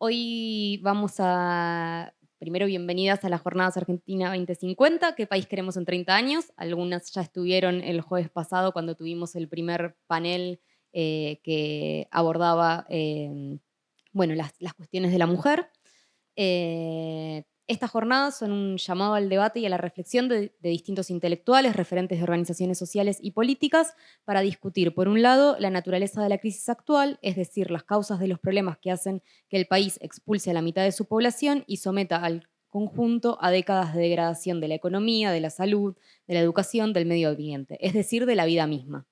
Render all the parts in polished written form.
Hoy vamos a, primero, bienvenidas a las Jornadas Argentina 2050, ¿qué país queremos en 30 años? Algunas ya estuvieron el jueves pasado cuando tuvimos el primer panel que abordaba bueno, las cuestiones de la mujer. Estas jornadas son un llamado al debate y a la reflexión de distintos intelectuales, referentes de organizaciones sociales y políticas, para discutir, por un lado, la naturaleza de la crisis actual, es decir, las causas de los problemas que hacen que el país expulse a la mitad de su población y someta al conjunto a décadas de degradación de la economía, de la salud, de la educación, del medio ambiente, es decir, de la vida misma.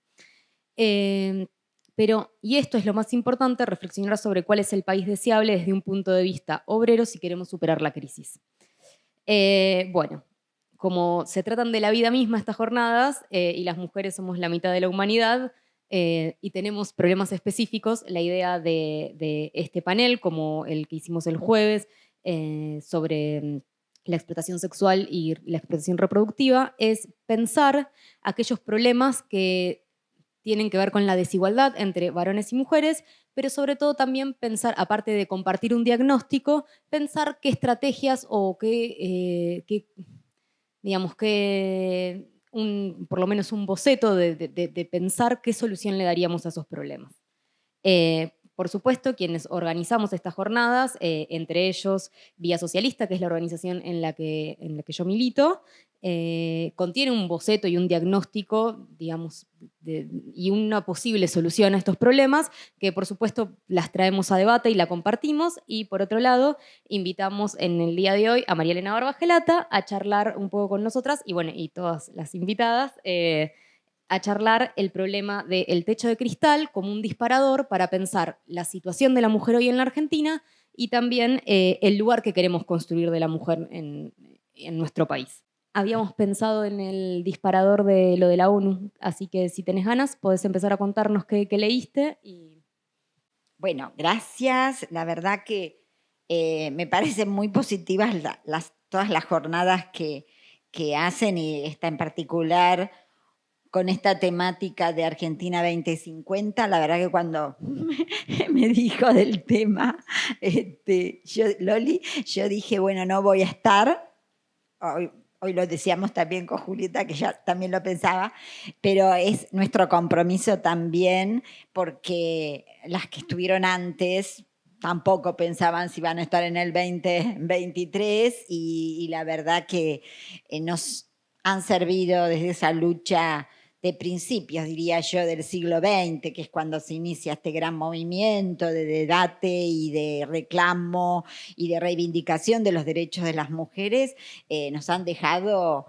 Pero, y esto es lo más importante, reflexionar sobre cuál es el país deseable desde un punto de vista obrero si queremos superar la crisis. Bueno, como se tratan de la vida misma estas jornadas y las mujeres somos la mitad de la humanidad y tenemos problemas específicos, la idea de este panel, como el que hicimos el jueves sobre la explotación sexual y la explotación reproductiva, es pensar aquellos problemas que tienen que ver con la desigualdad entre varones y mujeres, pero sobre todo también pensar, aparte de compartir un diagnóstico, pensar qué estrategias o digamos, por lo menos un boceto de pensar qué solución le daríamos a esos problemas. Por supuesto, quienes organizamos estas jornadas, entre ellos Vía Socialista, que es la organización en la que yo milito, contiene un boceto y un diagnóstico, digamos, y una posible solución a estos problemas, que por supuesto las traemos a debate y la compartimos. Y por otro lado, invitamos en el día de hoy a María Elena Barbagelata a charlar un poco con nosotras, y bueno, y todas las invitadas, a charlar el problema del techo de cristal como un disparador para pensar la situación de la mujer hoy en la Argentina y también el lugar que queremos construir de la mujer en nuestro país. Habíamos pensado en el disparador de lo de la ONU, así que si tenés ganas podés empezar a contarnos qué leíste. Bueno, gracias. La verdad que me parecen muy positivas todas las jornadas que hacen y esta en particular con esta temática de Argentina 2050. La verdad que cuando me dijo del tema, Loli, yo dije, bueno, no voy a estar. Hoy lo decíamos también con Julieta, que ya también lo pensaba, pero es nuestro compromiso también, porque las que estuvieron antes tampoco pensaban si van a estar en el 2023 y la verdad que nos han servido desde esa lucha de principios, diría yo, del siglo XX, que es cuando se inicia este gran movimiento de debate y de reclamo y de reivindicación de los derechos de las mujeres, nos han dejado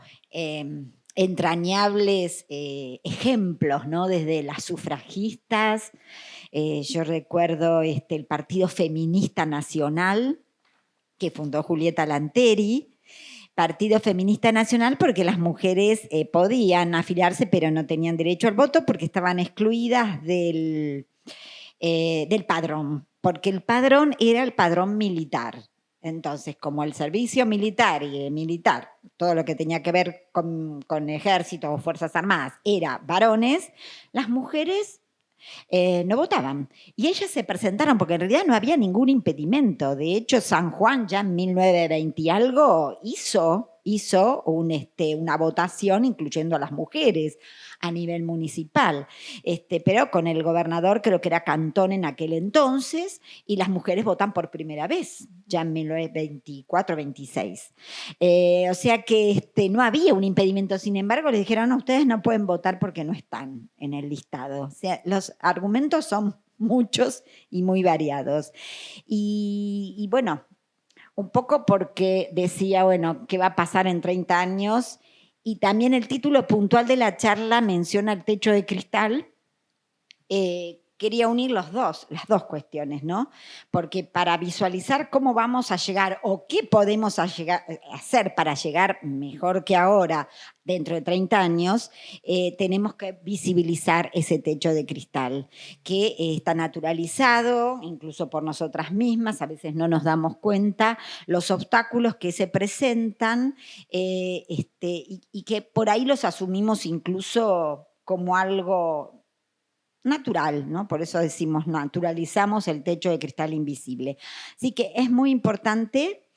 entrañables ejemplos, ¿no? Desde las sufragistas, yo recuerdo el Partido Feminista Nacional, que fundó Julieta Lanteri, Partido Feminista Nacional porque las mujeres podían afiliarse pero no tenían derecho al voto porque estaban excluidas del padrón, porque el padrón era el padrón militar. Entonces, como el servicio militar y el militar, todo lo que tenía que ver con ejército o fuerzas armadas, era varones, las mujeres no votaban. Y ellas se presentaron porque en realidad no había ningún impedimento. De hecho, San Juan ya en 1920 y algo hizo una votación incluyendo a las mujeres a nivel municipal, pero con el gobernador, creo que era Cantón en aquel entonces, y las mujeres votan por primera vez, ya en 1924-26. O sea que no había un impedimento, sin embargo, les dijeron, no, ustedes no pueden votar porque no están en el listado. O sea, los argumentos son muchos y muy variados. Y bueno, un poco porque decía, bueno, ¿qué va a pasar en 30 años? Y también el título puntual de la charla menciona el techo de cristal. Quería unir las dos cuestiones, ¿no? Porque para visualizar cómo vamos a llegar o qué podemos hacer para llegar mejor que ahora, dentro de 30 años, tenemos que visibilizar ese techo de cristal, que está naturalizado, incluso por nosotras mismas, a veces no nos damos cuenta, los obstáculos que se presentan y que por ahí los asumimos incluso como algo natural, ¿no? Por eso decimos naturalizamos el techo de cristal invisible. Así que es muy importante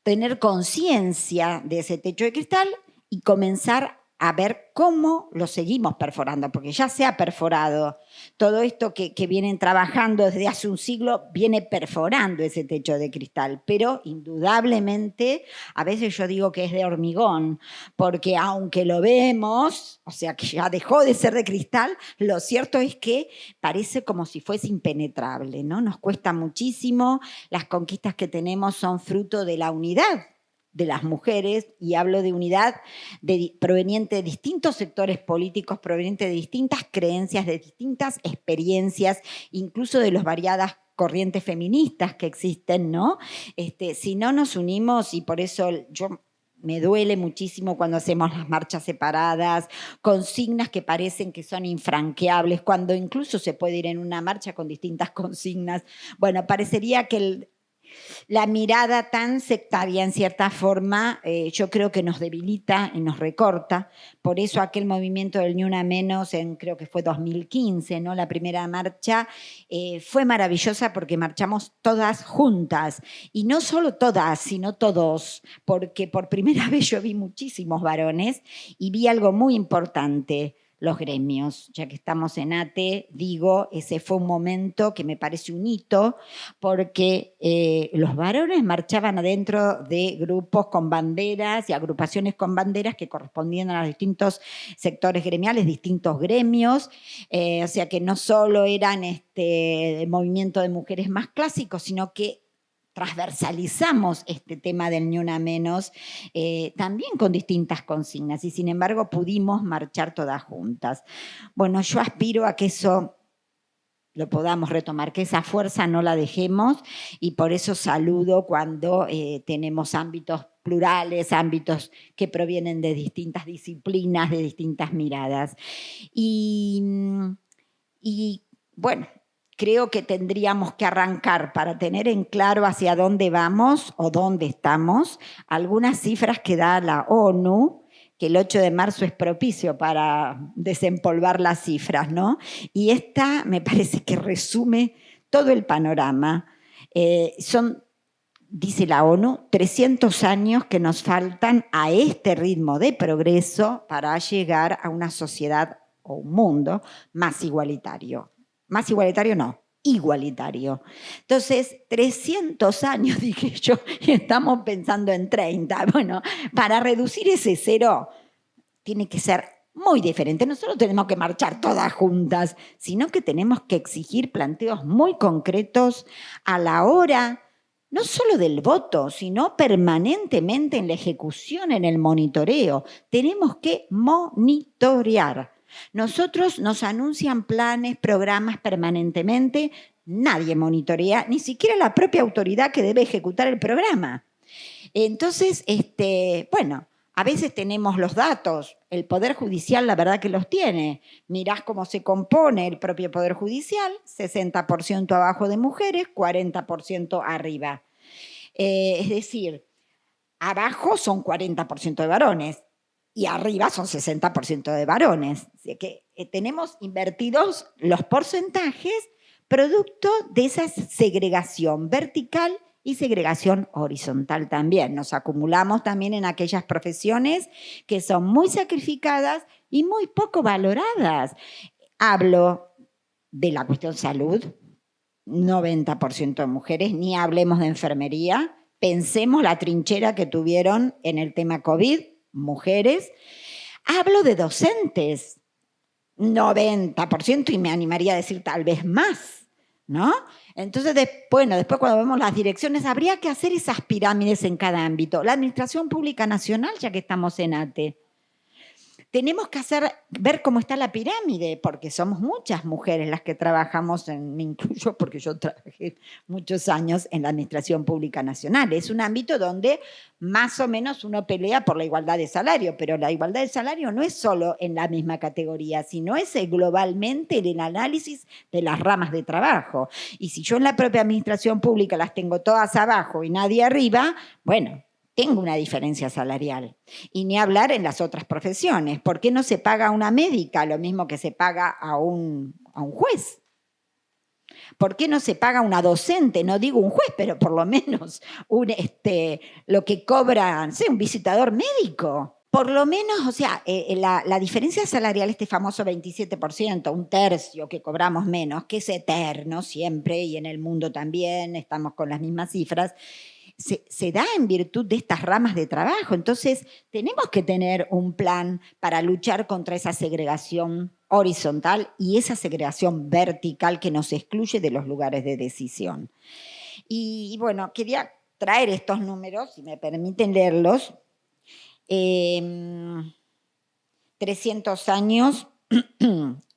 tener conciencia de ese techo de cristal y comenzar a ver cómo lo seguimos perforando, porque ya se ha perforado. Todo esto que vienen trabajando desde hace un siglo viene perforando ese techo de cristal, pero indudablemente a veces yo digo que es de hormigón, porque aunque lo vemos, o sea que ya dejó de ser de cristal, lo cierto es que parece como si fuese impenetrable, ¿no? Nos cuesta muchísimo, las conquistas que tenemos son fruto de la unidad de las mujeres, y hablo de unidad proveniente de distintos sectores políticos, proveniente de distintas creencias, de distintas experiencias, incluso de las variadas corrientes feministas que existen, ¿no? Si no nos unimos, y por eso me duele muchísimo cuando hacemos las marchas separadas, consignas que parecen que son infranqueables, cuando incluso se puede ir en una marcha con distintas consignas. Bueno, parecería que la mirada tan sectaria, en cierta forma, yo creo que nos debilita y nos recorta. Por eso aquel movimiento del Ni Una Menos, creo que fue 2015, ¿no? La primera marcha, fue maravillosa porque marchamos todas juntas. Y no solo todas, sino todos, porque por primera vez yo vi muchísimos varones y vi algo muy importante: los gremios. Ya que estamos en ATE, digo, ese fue un momento que me parece un hito, porque los varones marchaban adentro de grupos con banderas y agrupaciones con banderas que correspondían a los distintos sectores gremiales, distintos gremios, o sea que no solo eran el movimiento de mujeres más clásicos, sino que transversalizamos este tema del Ni Una Menos, también con distintas consignas, y sin embargo pudimos marchar todas juntas. Bueno, yo aspiro a que eso lo podamos retomar, que esa fuerza no la dejemos, y por eso saludo cuando tenemos ámbitos plurales, ámbitos que provienen de distintas disciplinas, de distintas miradas. Y bueno, creo que tendríamos que arrancar para tener en claro hacia dónde vamos o dónde estamos, algunas cifras que da la ONU, que el 8 de marzo es propicio para desempolvar las cifras, ¿no? Y esta me parece que resume todo el panorama. Dice la ONU, 300 años que nos faltan a este ritmo de progreso para llegar a una sociedad o un mundo más igualitario. Más igualitario no, igualitario. Entonces, 300 años, dije yo, y estamos pensando en 30. Bueno, para reducir ese cero tiene que ser muy diferente. No solo tenemos que marchar todas juntas, sino que tenemos que exigir planteos muy concretos a la hora, no solo del voto, sino permanentemente en la ejecución, en el monitoreo. Tenemos que monitorear. Nosotros nos anuncian planes, programas permanentemente, nadie monitorea, ni siquiera la propia autoridad que debe ejecutar el programa. Entonces, bueno, a veces tenemos los datos, el Poder Judicial la verdad que los tiene. Mirás cómo se compone el propio Poder Judicial, 60% abajo de mujeres, 40% arriba. Es decir, abajo son 40% de varones y arriba son 60% de varones. Así que tenemos invertidos los porcentajes producto de esa segregación vertical y segregación horizontal también. Nos acumulamos también en aquellas profesiones que son muy sacrificadas y muy poco valoradas. Hablo de la cuestión salud, 90% de mujeres, ni hablemos de enfermería. Pensemos la trinchera que tuvieron en el tema COVID, mujeres. Hablo de docentes, 90%, y me animaría a decir tal vez más, ¿no? Entonces, después cuando vemos las direcciones, habría que hacer esas pirámides en cada ámbito. La Administración Pública Nacional, ya que estamos en ATE, tenemos que ver cómo está la pirámide, porque somos muchas mujeres las que trabajamos, me incluyo porque yo trabajé muchos años en la Administración Pública Nacional. Es un ámbito donde más o menos uno pelea por la igualdad de salario, pero la igualdad de salario no es solo en la misma categoría, sino es globalmente el análisis de las ramas de trabajo. Y si yo en la propia Administración Pública las tengo todas abajo y nadie arriba, bueno, tengo una diferencia salarial. Y ni hablar en las otras profesiones. ¿Por qué no se paga a una médica lo mismo que se paga a un juez? ¿Por qué no se paga a una docente? No digo un juez, pero por lo menos lo que cobra, no sé, un visitador médico. Por lo menos, o sea, la diferencia salarial, este famoso 27%, un tercio que cobramos menos, que es eterno siempre, y en el mundo también estamos con las mismas cifras, se da en virtud de estas ramas de trabajo. Entonces, tenemos que tener un plan para luchar contra esa segregación horizontal y esa segregación vertical que nos excluye de los lugares de decisión. Y bueno, quería traer estos números, si me permiten leerlos. 300 años,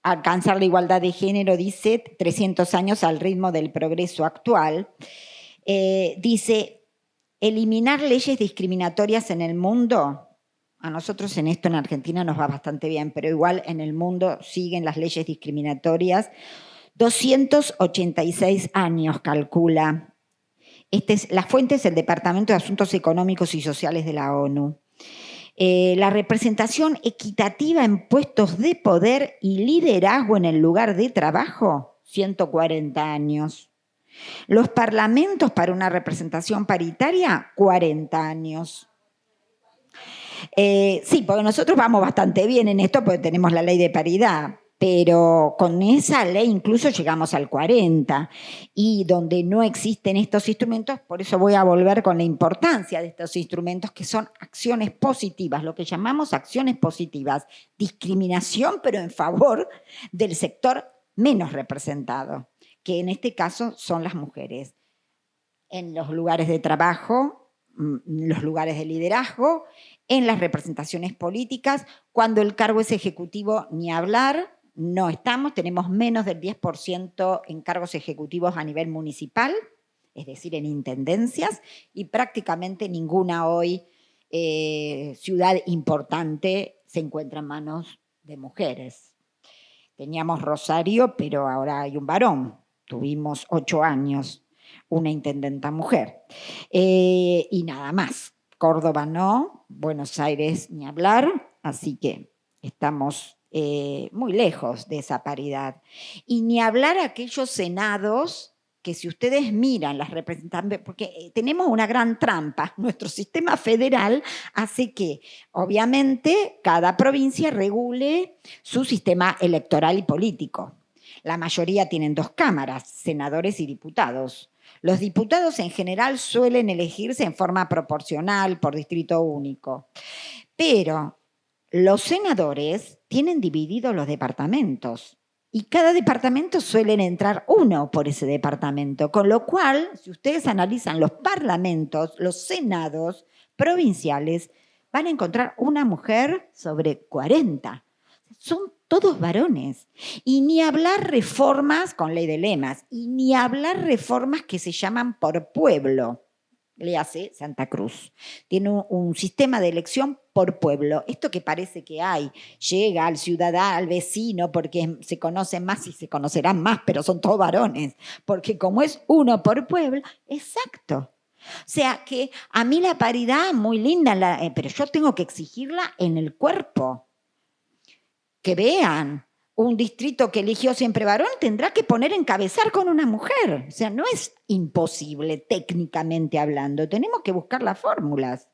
alcanzar la igualdad de género, dice, 300 años al ritmo del progreso actual. Dice, eliminar leyes discriminatorias en el mundo. A nosotros en esto en Argentina nos va bastante bien, pero igual en el mundo siguen las leyes discriminatorias. 286 años, calcula. La fuente es el Departamento de Asuntos Económicos y Sociales de la ONU. La representación equitativa en puestos de poder y liderazgo en el lugar de trabajo, 140 años. Los parlamentos para una representación paritaria, 40 años. Sí, porque nosotros vamos bastante bien en esto porque tenemos la ley de paridad, pero con esa ley incluso llegamos al 40, y donde no existen estos instrumentos, por eso voy a volver con la importancia de estos instrumentos que son acciones positivas, lo que llamamos acciones positivas, discriminación pero en favor del sector menos representado, que en este caso son las mujeres, en los lugares de trabajo, los lugares de liderazgo, en las representaciones políticas, cuando el cargo es ejecutivo, ni hablar. No estamos, tenemos menos del 10% en cargos ejecutivos a nivel municipal, es decir, en intendencias, y prácticamente ninguna hoy ciudad importante se encuentra en manos de mujeres. Teníamos Rosario, pero ahora hay un varón. Tuvimos 8 años, una intendenta mujer. Y nada más. Córdoba no, Buenos Aires ni hablar, así que estamos muy lejos de esa paridad. Y ni hablar aquellos senados que si ustedes miran las representantes, porque tenemos una gran trampa, nuestro sistema federal hace que obviamente cada provincia regule su sistema electoral y político. La mayoría tienen 2 cámaras, senadores y diputados. Los diputados en general suelen elegirse en forma proporcional por distrito único, pero los senadores tienen divididos los departamentos y cada departamento suelen entrar uno por ese departamento, con lo cual, si ustedes analizan los parlamentos, los senados provinciales, van a encontrar una mujer sobre 40. Son todos varones. Y ni hablar reformas con ley de lemas, y ni hablar reformas que se llaman por pueblo. Le hace Santa Cruz. Tiene un sistema de elección por pueblo. Esto que parece que hay, llega al ciudadano, al vecino, porque se conocen más y se conocerán más, pero son todos varones. Porque como es uno por pueblo, exacto. O sea que a mí la paridad, muy linda, pero yo tengo que exigirla en el cuerpo. Que vean, un distrito que eligió siempre varón tendrá que poner encabezar con una mujer. O sea, no es imposible técnicamente hablando, tenemos que buscar las fórmulas.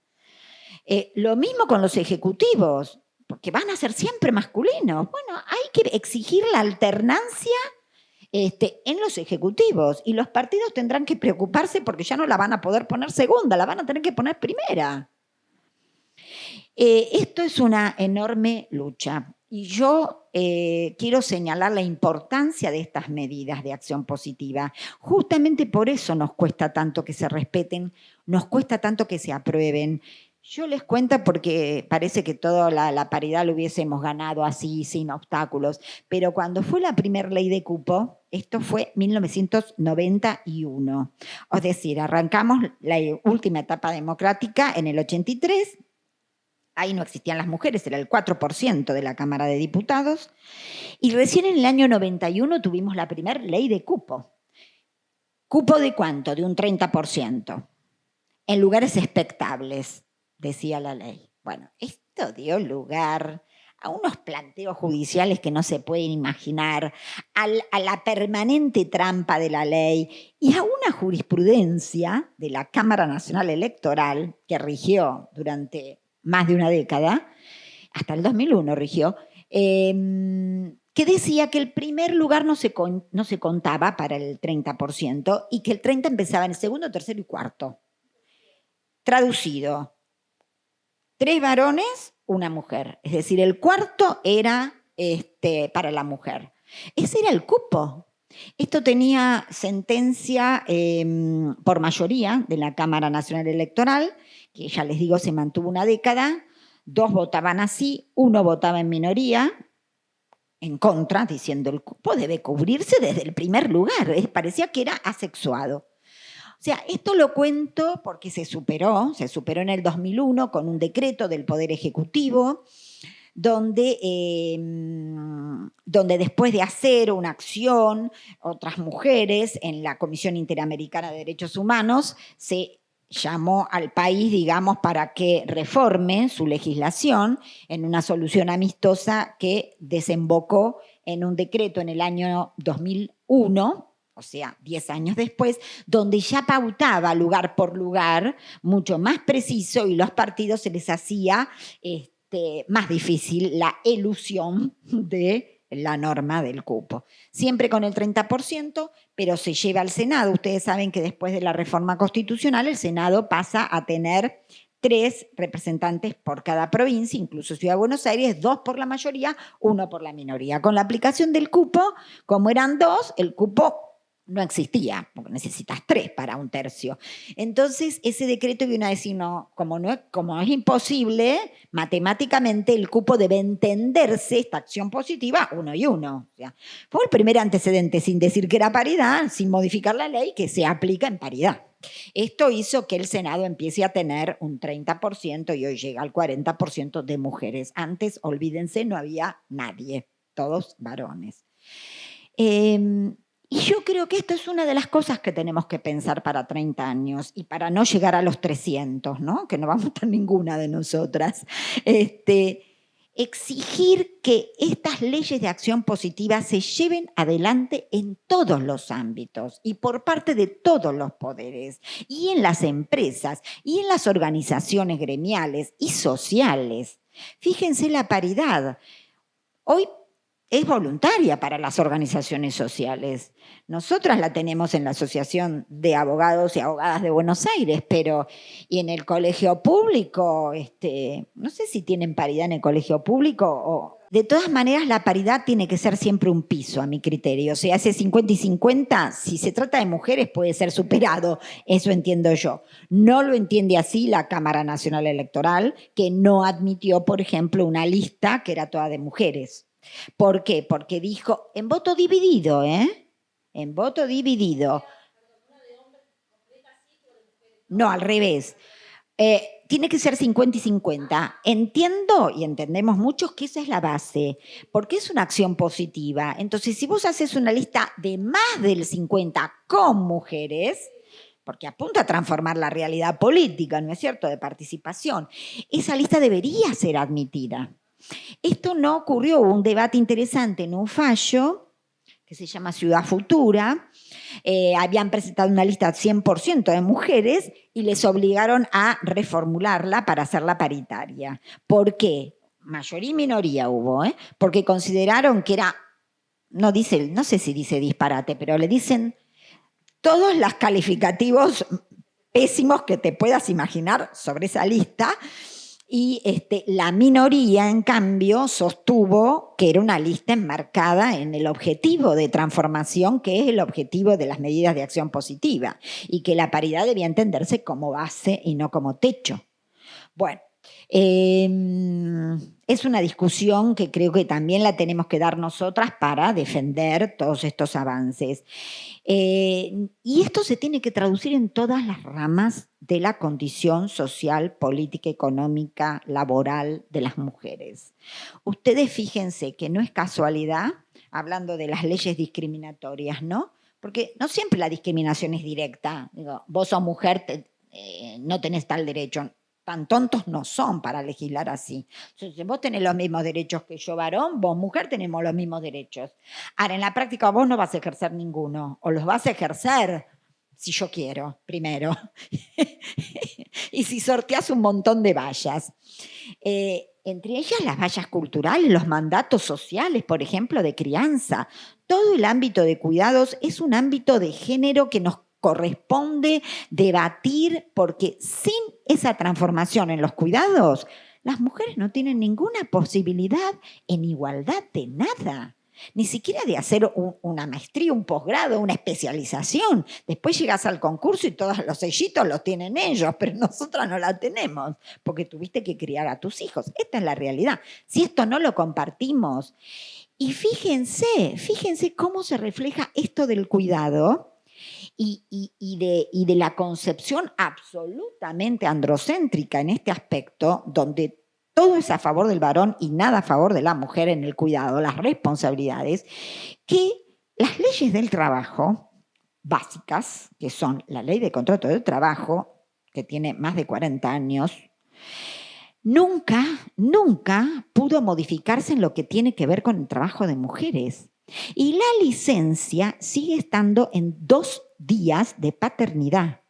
Lo mismo con los ejecutivos, porque van a ser siempre masculinos. Bueno, hay que exigir la alternancia en los ejecutivos, y los partidos tendrán que preocuparse porque ya no la van a poder poner segunda, la van a tener que poner primera. Esto es una enorme lucha. Y yo quiero señalar la importancia de estas medidas de acción positiva. Justamente por eso nos cuesta tanto que se respeten, nos cuesta tanto que se aprueben. Yo les cuento porque parece que toda la paridad lo hubiésemos ganado así, sin obstáculos, pero cuando fue la primera ley de cupo, esto fue 1991. Es decir, arrancamos la última etapa democrática en el 83. Ahí no existían las mujeres, era el 4% de la Cámara de Diputados. Y recién en el año 91 tuvimos la primera ley de cupo. ¿Cupo de cuánto? De un 30%. en lugares expectables, decía la ley. Bueno, esto dio lugar a unos planteos judiciales que no se pueden imaginar, a la permanente trampa de la ley y a una jurisprudencia de la Cámara Nacional Electoral que rigió durante más de una década, hasta el 2001 rigió, que decía que el primer lugar no se contaba para el 30% y que el 30% empezaba en el segundo, tercero y cuarto. Traducido, 3 varones, una mujer. Es decir, el cuarto era para la mujer. Ese era el cupo. Esto tenía sentencia por mayoría de la Cámara Nacional Electoral, que ya les digo se mantuvo una década. 2 votaban así, 1 votaba en minoría, en contra, diciendo el cupo debe cubrirse desde el primer lugar. Parecía que era asexuado. O sea, esto lo cuento porque se superó en el 2001 con un decreto del Poder Ejecutivo, donde después de hacer una acción, otras mujeres en la Comisión Interamericana de Derechos Humanos se llamó al país, digamos, para que reforme su legislación en una solución amistosa que desembocó en un decreto en el año 2001, o sea, 10 años después, donde ya pautaba lugar por lugar, mucho más preciso, y los partidos se les hacía más difícil la elusión de la norma del cupo. Siempre con el 30%, pero se lleva al Senado. Ustedes saben que después de la reforma constitucional, el Senado pasa a tener 3 representantes por cada provincia, incluso Ciudad de Buenos Aires, 2 por la mayoría, 1 por la minoría. Con la aplicación del cupo, como eran 2, el cupo no existía, porque necesitas 3 para 1/3. Entonces, ese decreto vino a decir, no, como es imposible, matemáticamente el cupo debe entenderse, esta acción positiva, 1 y 1. O sea, fue el primer antecedente, sin decir que era paridad, sin modificar la ley, que se aplica en paridad. Esto hizo que el Senado empiece a tener un 30% y hoy llega al 40% de mujeres. Antes, olvídense, no había nadie, todos varones. Y yo creo que esto es una de las cosas que tenemos que pensar para 30 años y para no llegar a los 300, ¿no? Que no vamos a estar ninguna de nosotras. Exigir que estas leyes de acción positiva se lleven adelante en todos los ámbitos y por parte de todos los poderes, y en las empresas, y en las organizaciones gremiales y sociales. Fíjense la paridad. Hoy es voluntaria para las organizaciones sociales. Nosotras la tenemos en la Asociación de Abogados y Abogadas de Buenos Aires, y en el colegio público, no sé si tienen paridad en el colegio público. De todas maneras, la paridad tiene que ser siempre un piso, a mi criterio. O sea, ese 50 y 50, si se trata de mujeres, puede ser superado. Eso entiendo yo. No lo entiende así la Cámara Nacional Electoral, que no admitió, por ejemplo, una lista que era toda de mujeres. ¿Por qué? Porque dijo, en voto dividido, En voto dividido. No, al revés. Tiene que ser 50 y 50. Entiendo y entendemos muchos que esa es la base, porque es una acción positiva. Entonces, si vos haces una lista de más del 50 con mujeres, porque apunta a transformar la realidad política, ¿no es cierto?, de participación, esa lista debería ser admitida. Esto no ocurrió, hubo un debate interesante en un fallo que se llama Ciudad Futura. Habían presentado una lista 100% de mujeres y les obligaron a reformularla para hacerla paritaria. ¿Por qué? Mayoría y minoría hubo, porque consideraron que era, no sé si dice disparate, pero le dicen todos los calificativos pésimos que te puedas imaginar sobre esa lista. Y la minoría, en cambio, sostuvo que era una lista enmarcada en el objetivo de transformación, que es el objetivo de las medidas de acción positiva, y que la paridad debía entenderse como base y no como techo. Bueno, es una discusión que creo que también la tenemos que dar nosotras para defender todos estos avances. Y esto se tiene que traducir en todas las ramas de la condición social, política, económica, laboral de las mujeres. Ustedes fíjense que no es casualidad, hablando de las leyes discriminatorias, ¿no? Porque no siempre la discriminación es directa. Digo, vos sos mujer, no tenés tal derecho. Tan tontos no son para legislar así. Entonces, vos tenés los mismos derechos que yo, varón, vos, mujer, tenemos los mismos derechos. Ahora, en la práctica vos no vas a ejercer ninguno, o los vas a ejercer si yo quiero, primero. Y si sorteás un montón de vallas. Entre ellas las vallas culturales, los mandatos sociales, por ejemplo, de crianza. Todo el ámbito de cuidados es un ámbito de género que nos corresponde debatir, porque sin esa transformación en los cuidados, las mujeres no tienen ninguna posibilidad en igualdad de nada. Ni siquiera de hacer una maestría, un posgrado, una especialización. Después llegas al concurso y todos los sellitos los tienen ellos, pero nosotras no la tenemos, porque tuviste que criar a tus hijos. Esta es la realidad. Si esto no lo compartimos, y fíjense cómo se refleja esto del cuidado y de la concepción absolutamente androcéntrica en este aspecto, donde todo es a favor del varón y nada a favor de la mujer en el cuidado, las responsabilidades, que las leyes del trabajo básicas, que son la ley de contrato del trabajo, que tiene más de 40 años, nunca pudo modificarse en lo que tiene que ver con el trabajo de mujeres. Y la licencia sigue estando en 2 días de paternidad.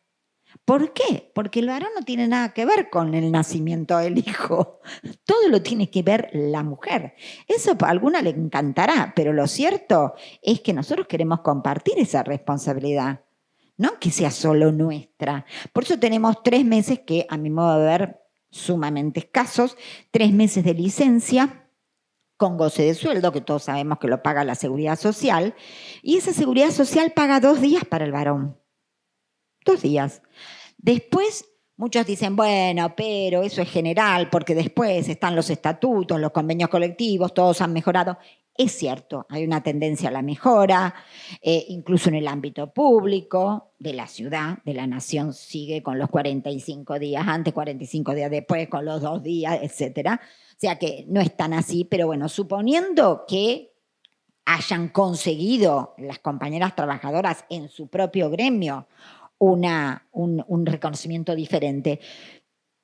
¿Por qué? Porque el varón no tiene nada que ver con el nacimiento del hijo. Todo lo tiene que ver la mujer. Eso a alguna le encantará, pero lo cierto es que nosotros queremos compartir esa responsabilidad, no que sea solo nuestra. Por eso tenemos 3 meses que, a mi modo de ver, sumamente escasos, 3 meses de licencia con goce de sueldo, que todos sabemos que lo paga la Seguridad Social, y esa Seguridad Social paga 2 días para el varón. 2 días. Después, muchos dicen, bueno, pero eso es general, porque después están los estatutos, los convenios colectivos, todos han mejorado. Es cierto, hay una tendencia a la mejora, incluso en el ámbito público, de la ciudad, de la nación, sigue con los 45 días antes, 45 días después, con los 2 días, etcétera. O sea que no es tan así, pero bueno, suponiendo que hayan conseguido las compañeras trabajadoras en su propio gremio un reconocimiento diferente.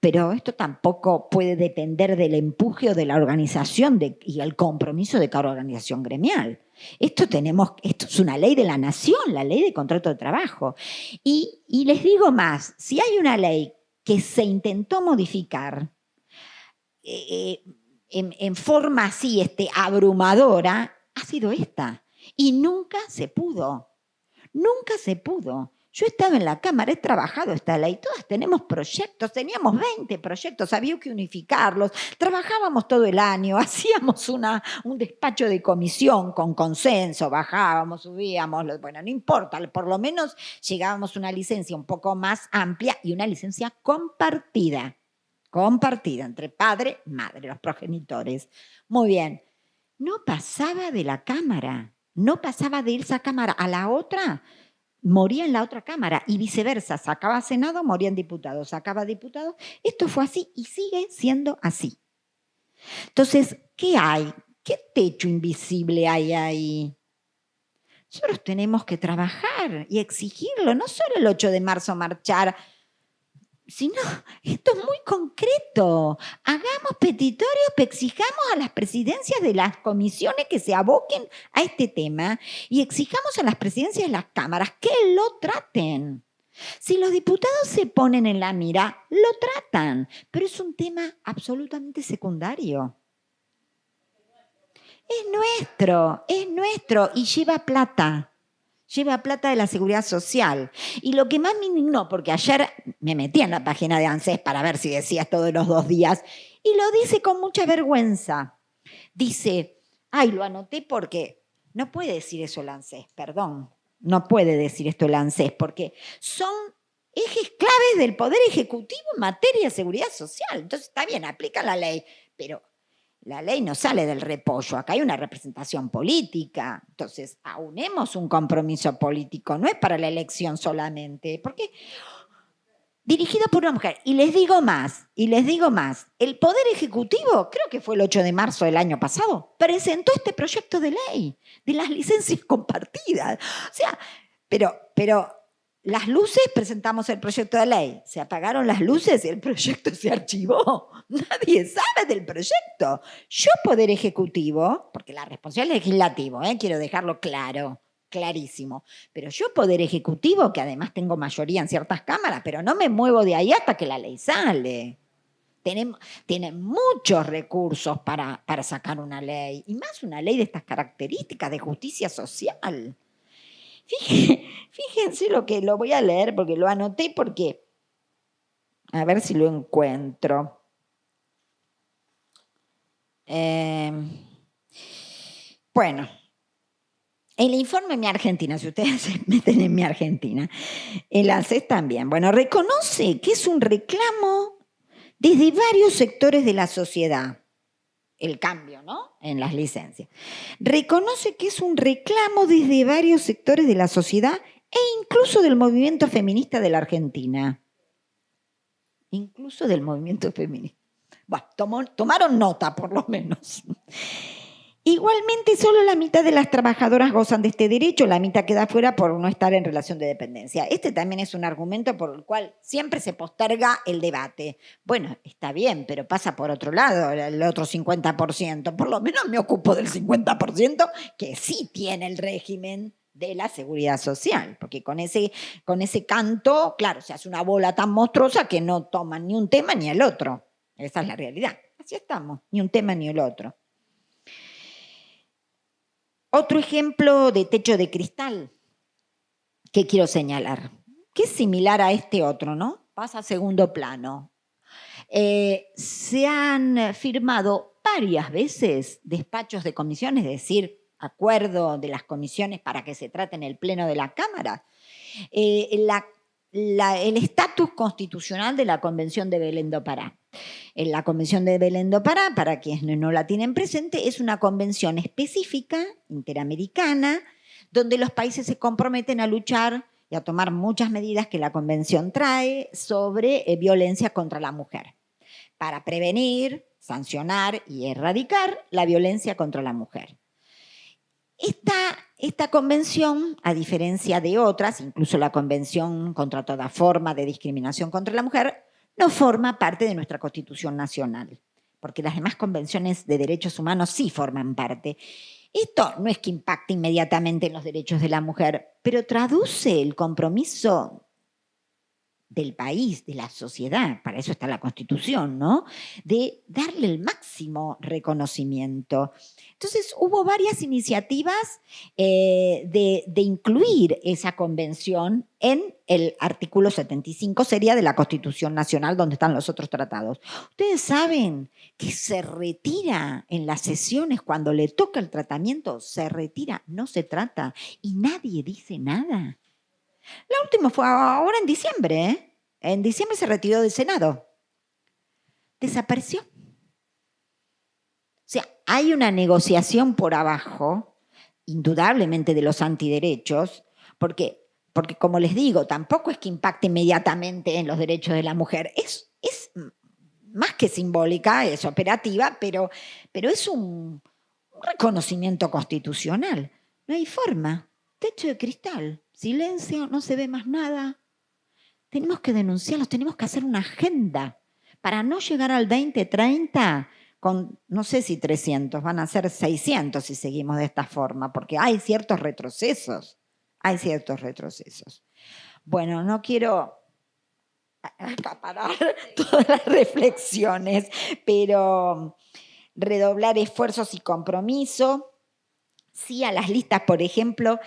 Pero esto tampoco puede depender del empuje o de la organización y el compromiso de cada organización gremial. Esto es una ley de la nación, la ley de contrato de trabajo. Y les digo más, si hay una ley que se intentó modificar en forma así abrumadora, ha sido esta. Y nunca se pudo. Nunca se pudo. Yo he estado en la Cámara, he trabajado esta ley, todas tenemos proyectos, teníamos 20 proyectos, había que unificarlos, trabajábamos todo el año, hacíamos un despacho de comisión con consenso, bajábamos, subíamos, bueno, no importa, por lo menos llegábamos a una licencia un poco más amplia y una licencia compartida entre padre y madre, los progenitores. Muy bien, no pasaba de la Cámara, no pasaba de esa Cámara a la otra, moría en la otra Cámara y viceversa, sacaba Senado, morían diputados, sacaba diputados. Esto fue así y sigue siendo así. Entonces, ¿qué hay? ¿Qué techo invisible hay ahí? Nosotros tenemos que trabajar y exigirlo, no solo el 8 de marzo marchar, sino esto es muy concreto. Hagamos petitorios, exijamos a las presidencias de las comisiones que se aboquen a este tema y exijamos a las presidencias de las cámaras que lo traten. Si los diputados se ponen en la mira, lo tratan, pero es un tema absolutamente secundario. Es nuestro y lleva plata de la Seguridad Social. Y lo que más me indignó, porque ayer me metí en la página de ANSES para ver si decía esto de los 2 días, y lo dice con mucha vergüenza. Dice, lo anoté porque no puede decir eso el ANSES, perdón, no puede decir esto el ANSES, porque son ejes claves del Poder Ejecutivo en materia de seguridad social. Entonces está bien, aplica la ley, pero la ley no sale del repollo, acá hay una representación política. Entonces, aunemos un compromiso político, no es para la elección solamente, porque dirigido por una mujer. Y les digo más, el Poder Ejecutivo, creo que fue el 8 de marzo del año pasado, presentó este proyecto de ley de las licencias compartidas. O sea, pero las luces, presentamos el proyecto de ley. Se apagaron las luces y el proyecto se archivó. Nadie sabe del proyecto. Yo, Poder Ejecutivo, porque la responsabilidad es legislativo, quiero dejarlo claro, clarísimo. Pero yo, Poder Ejecutivo, que además tengo mayoría en ciertas cámaras, pero no me muevo de ahí hasta que la ley sale. Tienen muchos recursos para sacar una ley, y más una ley de estas características de justicia social. Fíjense lo voy a leer porque lo anoté, porque a ver si lo encuentro. Bueno, el informe Mi Argentina, si ustedes se meten en Mi Argentina, el ANSES también, bueno, reconoce que es un reclamo desde varios sectores de la sociedad. El cambio, ¿no?, en las licencias. Reconoce que es un reclamo desde varios sectores de la sociedad e incluso del movimiento feminista de la Argentina. Incluso del movimiento feminista. Bueno, tomaron nota, por lo menos. Igualmente, solo la mitad de las trabajadoras gozan de este derecho, la mitad queda fuera por no estar en relación de dependencia. Este también es un argumento por el cual siempre se posterga el debate. Bueno, está bien, pero pasa por otro lado, el otro 50%. Por lo menos me ocupo del 50% que sí tiene el régimen de la seguridad social, porque con ese canto, claro, se hace una bola tan monstruosa que no toman ni un tema ni el otro. Esa es la realidad. Así estamos, ni un tema ni el otro. Otro ejemplo de techo de cristal que quiero señalar, que es similar a este otro, ¿no? Pasa a segundo plano. Se han firmado varias veces despachos de comisiones, es decir, acuerdo de las comisiones para que se trate en el pleno de la Cámara. El estatus constitucional de la Convención de Belén do Pará. En la Convención de Belén do Pará, para quienes no la tienen presente, es una convención específica, interamericana, donde los países se comprometen a luchar y a tomar muchas medidas que la Convención trae sobre violencia contra la mujer, para prevenir, sancionar y erradicar la violencia contra la mujer. Esta convención, a diferencia de otras, incluso la Convención contra toda forma de discriminación contra la mujer, no forma parte de nuestra Constitución Nacional, porque las demás convenciones de derechos humanos sí forman parte. Esto no es que impacte inmediatamente en los derechos de la mujer, pero traduce el compromiso del país, de la sociedad, para eso está la Constitución, ¿no?, de darle el máximo reconocimiento. Entonces hubo varias iniciativas de incluir esa convención en el artículo 75, sería de la Constitución Nacional, donde están los otros tratados. Ustedes saben que se retira en las sesiones, cuando le toca el tratamiento, se retira, no se trata, y nadie dice nada. La última fue ahora en diciembre, ¿eh? En diciembre se retiró del Senado. Desapareció. O sea, hay una negociación por abajo, indudablemente de los antiderechos, porque como les digo, tampoco es que impacte inmediatamente en los derechos de la mujer. Es más que simbólica, es operativa, pero es un reconocimiento constitucional. No hay forma. Techo de cristal. Silencio, no se ve más nada. Tenemos que denunciarlos, tenemos que hacer una agenda para no llegar al 2030 con, no sé si 300, van a ser 600 si seguimos de esta forma, porque hay ciertos retrocesos. Bueno, no quiero acaparar todas las reflexiones, pero redoblar esfuerzos y compromiso. Sí, a las listas, por ejemplo,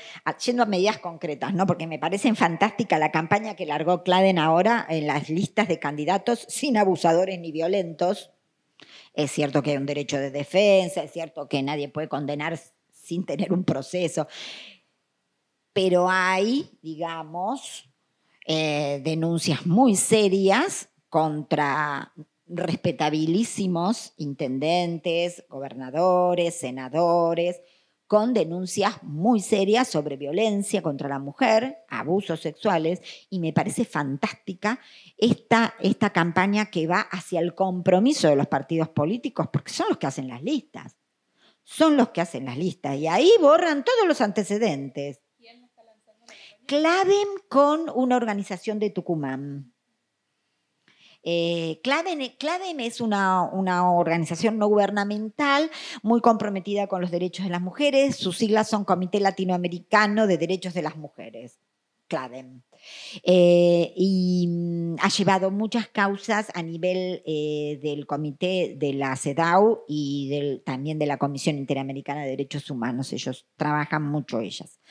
yendo a medidas concretas, ¿no?, porque me parecen fantástica la campaña que largó Claden ahora en las listas de candidatos sin abusadores ni violentos. Es cierto que hay un derecho de defensa, es cierto que nadie puede condenar sin tener un proceso, pero hay, digamos, denuncias muy serias contra respetabilísimos intendentes, gobernadores, senadores, con denuncias muy serias sobre violencia contra la mujer, abusos sexuales, y me parece fantástica esta campaña que va hacia el compromiso de los partidos políticos, porque son los que hacen las listas. Y ahí borran todos los antecedentes. CLADEM con una organización de Tucumán. CLADEM es una organización no gubernamental muy comprometida con los derechos de las mujeres. Sus siglas son Comité Latinoamericano de Derechos de las Mujeres, CLADEM. Y ha llevado muchas causas a nivel del comité de la CEDAW y también de la Comisión Interamericana de Derechos Humanos. Ellos trabajan mucho, ellas.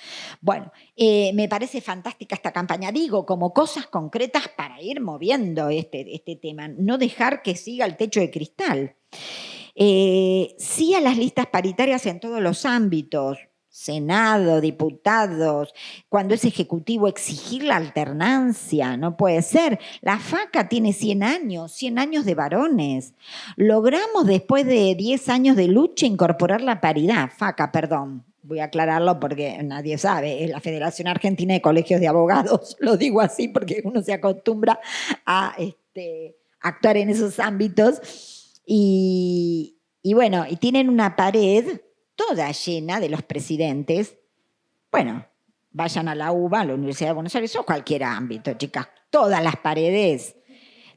Bueno, me parece fantástica esta campaña, digo, como cosas concretas para ir moviendo este tema, no dejar que siga el techo de cristal. Sí a las listas paritarias en todos los ámbitos, Senado, diputados, cuando es ejecutivo exigir la alternancia, no puede ser. La FACA tiene 100 años de varones. Logramos después de 10 años de lucha incorporar la paridad, FACA, perdón. Voy a aclararlo porque nadie sabe, es la Federación Argentina de Colegios de Abogados, lo digo así porque uno se acostumbra a actuar en esos ámbitos. Y bueno, y tienen una pared toda llena de los presidentes. Bueno, vayan a la UBA, a la Universidad de Buenos Aires o cualquier ámbito, chicas. Todas las paredes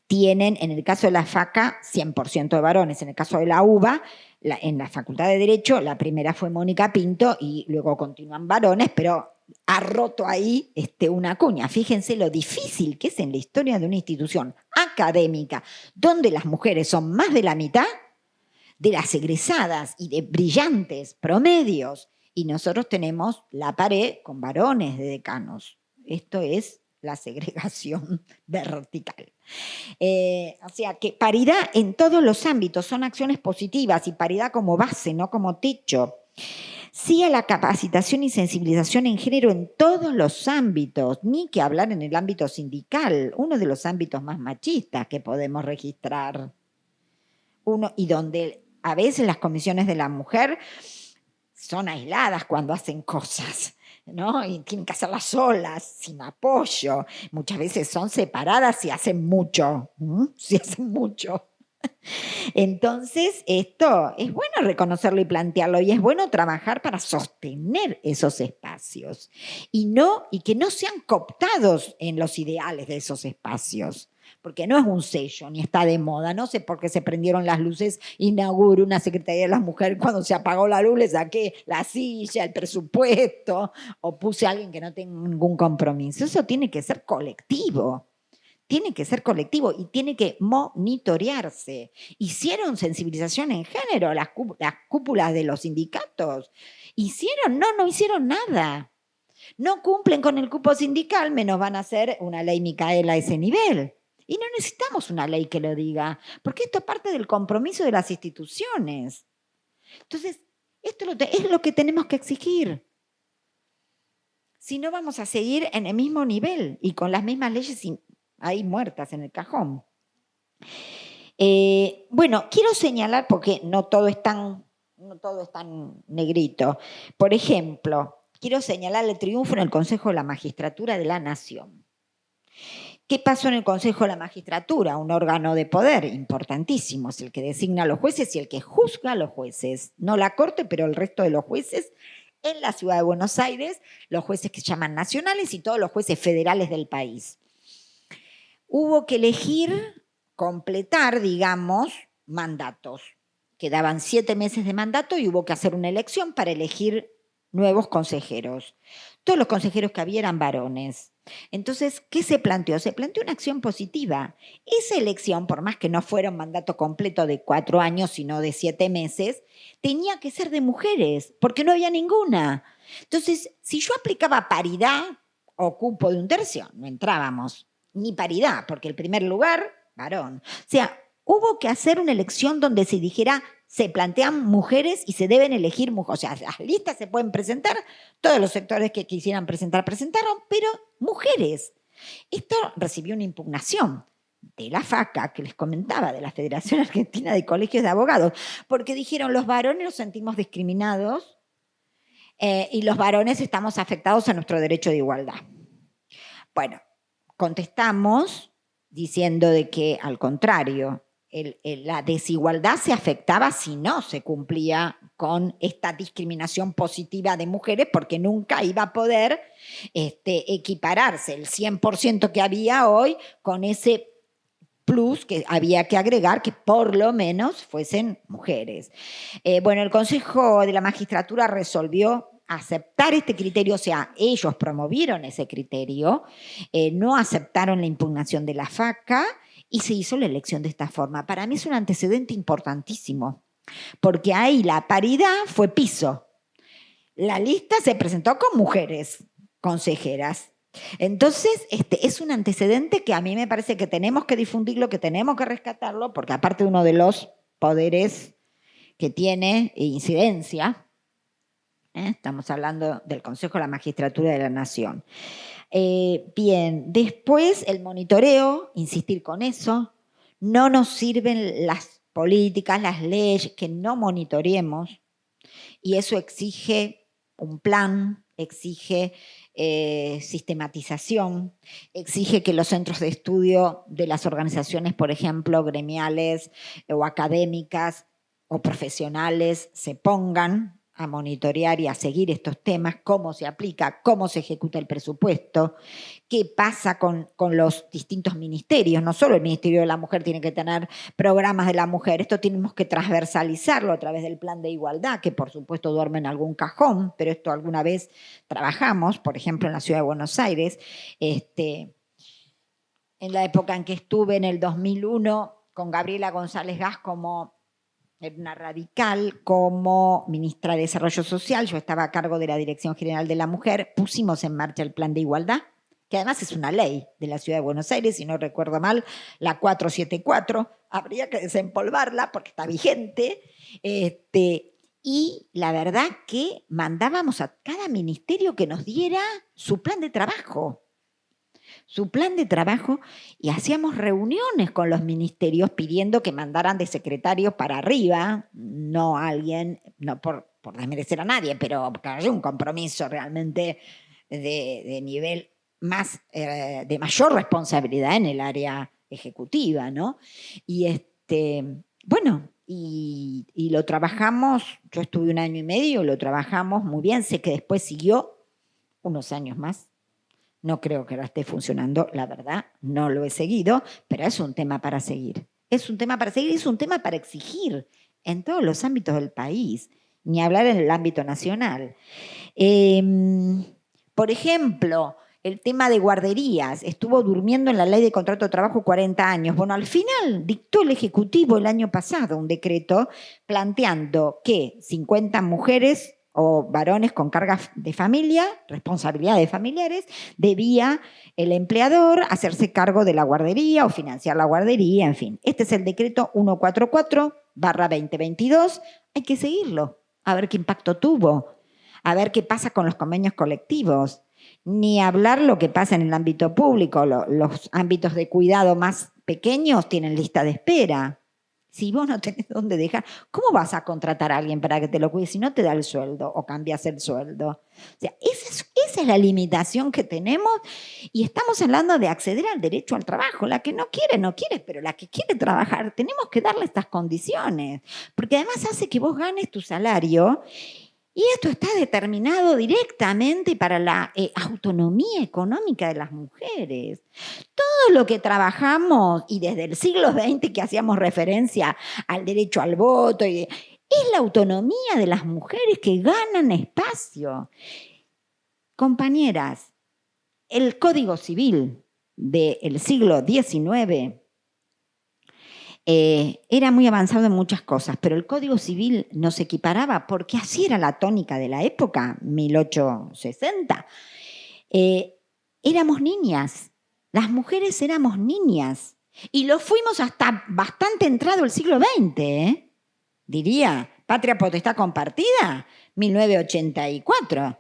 tienen, en el caso de la FACA, 100% de varones. En el caso de la UBA, en la Facultad de Derecho, la primera fue Mónica Pinto y luego continúan varones, pero ha roto ahí una cuña. Fíjense lo difícil que es en la historia de una institución académica donde las mujeres son más de la mitad de las egresadas y de brillantes promedios, y nosotros tenemos la pared con varones de decanos. Esto es la segregación vertical. O sea que paridad en todos los ámbitos, son acciones positivas y paridad como base, no como techo. Sí a la capacitación y sensibilización en género en todos los ámbitos, ni que hablar en el ámbito sindical, uno de los ámbitos más machistas que podemos registrar. Y donde a veces las comisiones de la mujer son aisladas cuando hacen cosas, ¿no? Y tienen que hacerlas solas, sin apoyo. Muchas veces son separadas y hacen mucho, sí hacen mucho. Entonces, esto es bueno reconocerlo y plantearlo, y es bueno trabajar para sostener esos espacios y que no sean cooptados en los ideales de esos espacios. Porque no es un sello, ni está de moda. No sé por qué se prendieron las luces, inauguré una Secretaría de las Mujeres, cuando se apagó la luz le saqué la silla, el presupuesto, o puse a alguien que no tenga ningún compromiso. Eso tiene que ser colectivo. Tiene que ser colectivo y tiene que monitorearse. Hicieron sensibilización en género las cúpulas de los sindicatos. ¿Hicieron? No hicieron nada. No cumplen con el cupo sindical, menos van a hacer una ley Micaela a ese nivel. Y no necesitamos una ley que lo diga, porque esto parte del compromiso de las instituciones. Entonces, esto es lo que tenemos que exigir. Si no, vamos a seguir en el mismo nivel y con las mismas leyes ahí muertas en el cajón. Bueno, quiero señalar, porque no todo es tan negrito. Por ejemplo, quiero señalar el triunfo en el Consejo de la Magistratura de la Nación. ¿Qué pasó en el Consejo de la Magistratura? Un órgano de poder importantísimo, es el que designa a los jueces y el que juzga a los jueces. No la Corte, pero el resto de los jueces en la ciudad de Buenos Aires, los jueces que se llaman nacionales y todos los jueces federales del país. Hubo que elegir, completar, digamos, mandatos. Quedaban 7 meses de mandato y hubo que hacer una elección para elegir nuevos consejeros. Todos los consejeros que había eran varones. Entonces, ¿qué se planteó? Se planteó una acción positiva. Esa elección, por más que no fuera un mandato completo de 4 años, sino de 7 meses, tenía que ser de mujeres, porque no había ninguna. Entonces, si yo aplicaba paridad o cupo de 1/3, no entrábamos. Ni paridad, porque el primer lugar, varón. O sea, hubo que hacer una elección donde se dijera, se plantean mujeres y se deben elegir mujeres. O sea, las listas se pueden presentar, todos los sectores que quisieran presentar, presentaron, pero mujeres. Esto recibió una impugnación de la FACA, que les comentaba, de la Federación Argentina de Colegios de Abogados, porque dijeron, los varones nos sentimos discriminados y los varones estamos afectados a nuestro derecho de igualdad. Bueno, contestamos diciendo de que, al contrario, la desigualdad se afectaba si no se cumplía con esta discriminación positiva de mujeres, porque nunca iba a poder equipararse el 100% que había hoy con ese plus que había que agregar que por lo menos fuesen mujeres. Bueno, el Consejo de la Magistratura resolvió aceptar este criterio, o sea, ellos promovieron ese criterio, no aceptaron la impugnación de la FACA y se hizo la elección de esta forma. Para mí es un antecedente importantísimo, porque ahí la paridad fue piso. La lista se presentó con mujeres consejeras. Entonces, es un antecedente que a mí me parece que tenemos que difundirlo, que tenemos que rescatarlo, porque aparte uno de los poderes que tiene incidencia, estamos hablando del Consejo de la Magistratura de la Nación. Bien, después el monitoreo, insistir con eso, no nos sirven las políticas, las leyes, que no monitoreemos, y eso exige un plan, exige sistematización, exige que los centros de estudio de las organizaciones, por ejemplo, gremiales o académicas o profesionales, se pongan a monitorear y a seguir estos temas, cómo se aplica, cómo se ejecuta el presupuesto, qué pasa con los distintos ministerios. No solo el Ministerio de la Mujer tiene que tener programas de la mujer, esto tenemos que transversalizarlo a través del Plan de Igualdad, que por supuesto duerme en algún cajón, pero esto alguna vez trabajamos, por ejemplo en la Ciudad de Buenos Aires, en la época en que estuve en el 2001 con Gabriela González Gas como una radical, como ministra de Desarrollo Social, yo estaba a cargo de la Dirección General de la Mujer, pusimos en marcha el Plan de Igualdad, que además es una ley de la Ciudad de Buenos Aires, si no recuerdo mal, la 474, habría que desempolvarla porque está vigente, y la verdad que mandábamos a cada ministerio que nos diera su plan de trabajo, y hacíamos reuniones con los ministerios pidiendo que mandaran de secretarios para arriba, no alguien, no por desmerecer a nadie, pero porque haya un compromiso realmente de nivel más, de mayor responsabilidad en el área ejecutiva, ¿no? Y bueno, y lo trabajamos, yo estuve 1 año y medio, lo trabajamos muy bien, sé que después siguió unos años más. No creo que ahora esté funcionando, la verdad, no lo he seguido, pero es un tema para seguir. Es un tema para seguir y es un tema para exigir en todos los ámbitos del país, ni hablar en el ámbito nacional. Por ejemplo, el tema de guarderías, estuvo durmiendo en la ley de contrato de trabajo 40 años. Bueno, al final dictó el Ejecutivo el año pasado un decreto planteando que 50 mujeres o varones con cargas de familia, responsabilidades familiares, debía el empleador hacerse cargo de la guardería o financiar la guardería, en fin. Este es el decreto 144/2022. Hay que seguirlo, a ver qué impacto tuvo, a ver qué pasa con los convenios colectivos. Ni hablar lo que pasa en el ámbito público. Los ámbitos de cuidado más pequeños tienen lista de espera. Si vos no tenés dónde dejar, ¿cómo vas a contratar a alguien para que te lo cuide si no te da el sueldo o cambias el sueldo? O sea, esa es la limitación que tenemos, y estamos hablando de acceder al derecho al trabajo. La que no quiere, no quiere, pero la que quiere trabajar, tenemos que darle estas condiciones, porque además hace que vos ganes tu salario. Y esto está determinado directamente para la autonomía económica de las mujeres. Todo lo que trabajamos, y desde el siglo XX que hacíamos referencia al derecho al voto, es la autonomía de las mujeres que ganan espacio. Compañeras, el Código Civil del siglo XIX era muy avanzado en muchas cosas, pero el Código Civil nos equiparaba porque así era la tónica de la época, 1860. Éramos niñas, las mujeres éramos niñas, y lo fuimos hasta bastante entrado el siglo XX, diría. Patria potestad compartida, 1984.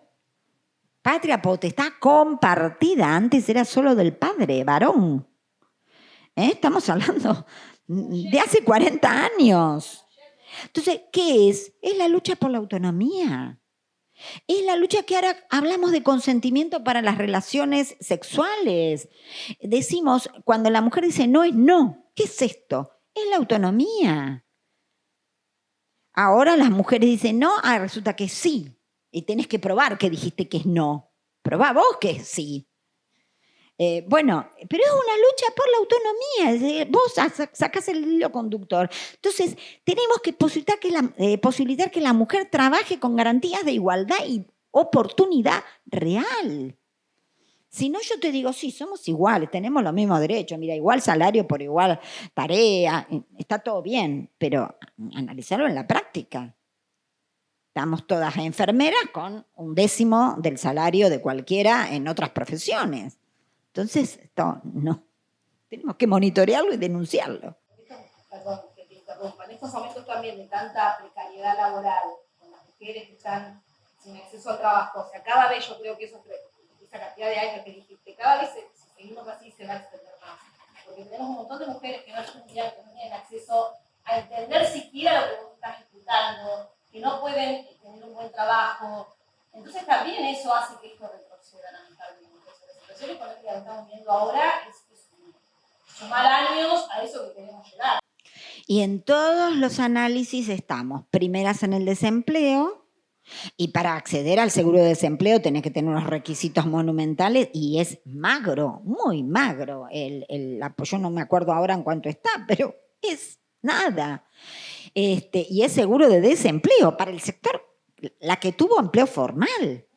Patria potestad compartida, antes era solo del padre, varón. Estamos hablando de hace 40 años. Entonces, ¿qué es? Es la lucha por la autonomía. Es la lucha que ahora hablamos de consentimiento para las relaciones sexuales. Decimos, cuando la mujer dice no es no, ¿qué es esto? Es la autonomía. Ahora las mujeres dicen no, resulta que sí. Y tenés que probar que dijiste que es no. Probá vos que es sí. Bueno, pero es una lucha por la autonomía. Vos sacás el hilo conductor. Entonces, tenemos que posibilitar que la mujer trabaje con garantías de igualdad y oportunidad real. Si no, yo te digo, sí, somos iguales, tenemos los mismos derechos, mira, igual salario por igual tarea, está todo bien, pero analizarlo en la práctica. Estamos todas enfermeras con 1/10 del salario de cualquiera en otras profesiones. Entonces, esto no. Tenemos que monitorearlo y denunciarlo. Perdón que te interrumpa. En estos momentos también de tanta precariedad laboral, con las mujeres que están sin acceso al trabajo, o sea, cada vez yo creo que esa cantidad de años que dijiste, cada vez si seguimos así se va a extender más. Porque tenemos un montón de mujeres que no tienen acceso a entender siquiera lo que vos estás imputando, que no pueden tener un buen trabajo. Entonces también eso hace que esto retroceda lamentablemente. La situación económica que estamos viendo ahora es sumar años a eso que queremos llegar. Y en todos los análisis estamos, primeras en el desempleo, y para acceder al seguro de desempleo tenés que tener unos requisitos monumentales y es magro, muy magro. El apoyo no me acuerdo ahora en cuánto está, pero es nada. Y es seguro de desempleo para el sector, la que tuvo empleo formal.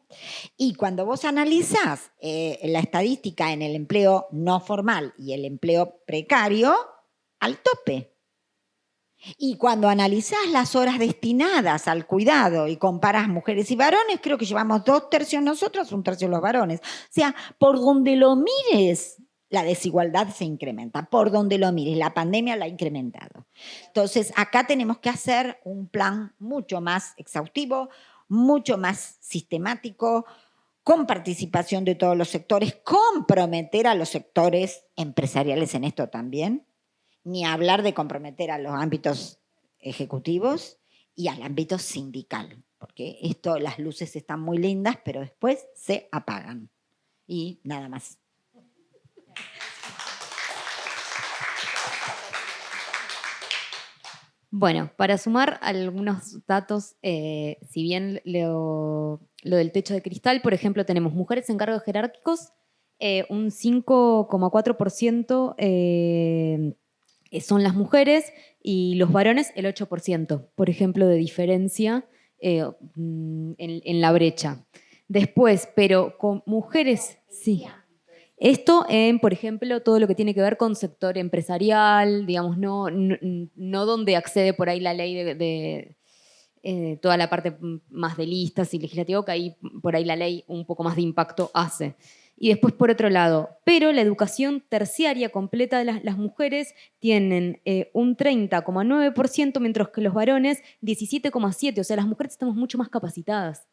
Y cuando vos analizás la estadística en el empleo no formal y el empleo precario, al tope. Y cuando analizás las horas destinadas al cuidado y comparás mujeres y varones, creo que llevamos 2/3 nosotros, 1/3 los varones. O sea, por donde lo mires, la desigualdad se incrementa. Por donde lo mires, la pandemia la ha incrementado. Entonces, acá tenemos que hacer un plan mucho más exhaustivo, mucho más sistemático, con participación de todos los sectores, comprometer a los sectores empresariales en esto también, ni hablar de comprometer a los ámbitos ejecutivos y al ámbito sindical, porque las luces están muy lindas, pero después se apagan. Y nada más. Bueno, para sumar algunos datos, si bien lo del techo de cristal, por ejemplo, tenemos mujeres en cargos jerárquicos, un 5,4% son las mujeres y los varones el 8%, por ejemplo, de diferencia en la brecha. Después, pero con mujeres, sí. Esto en, por ejemplo, todo lo que tiene que ver con sector empresarial, digamos, no donde accede por ahí la ley de toda la parte más de listas y legislativo, que ahí por ahí la ley un poco más de impacto hace. Y después, por otro lado, pero la educación terciaria completa de las mujeres tienen un 30,9%, mientras que los varones 17,7%. O sea, las mujeres estamos mucho más capacitadas.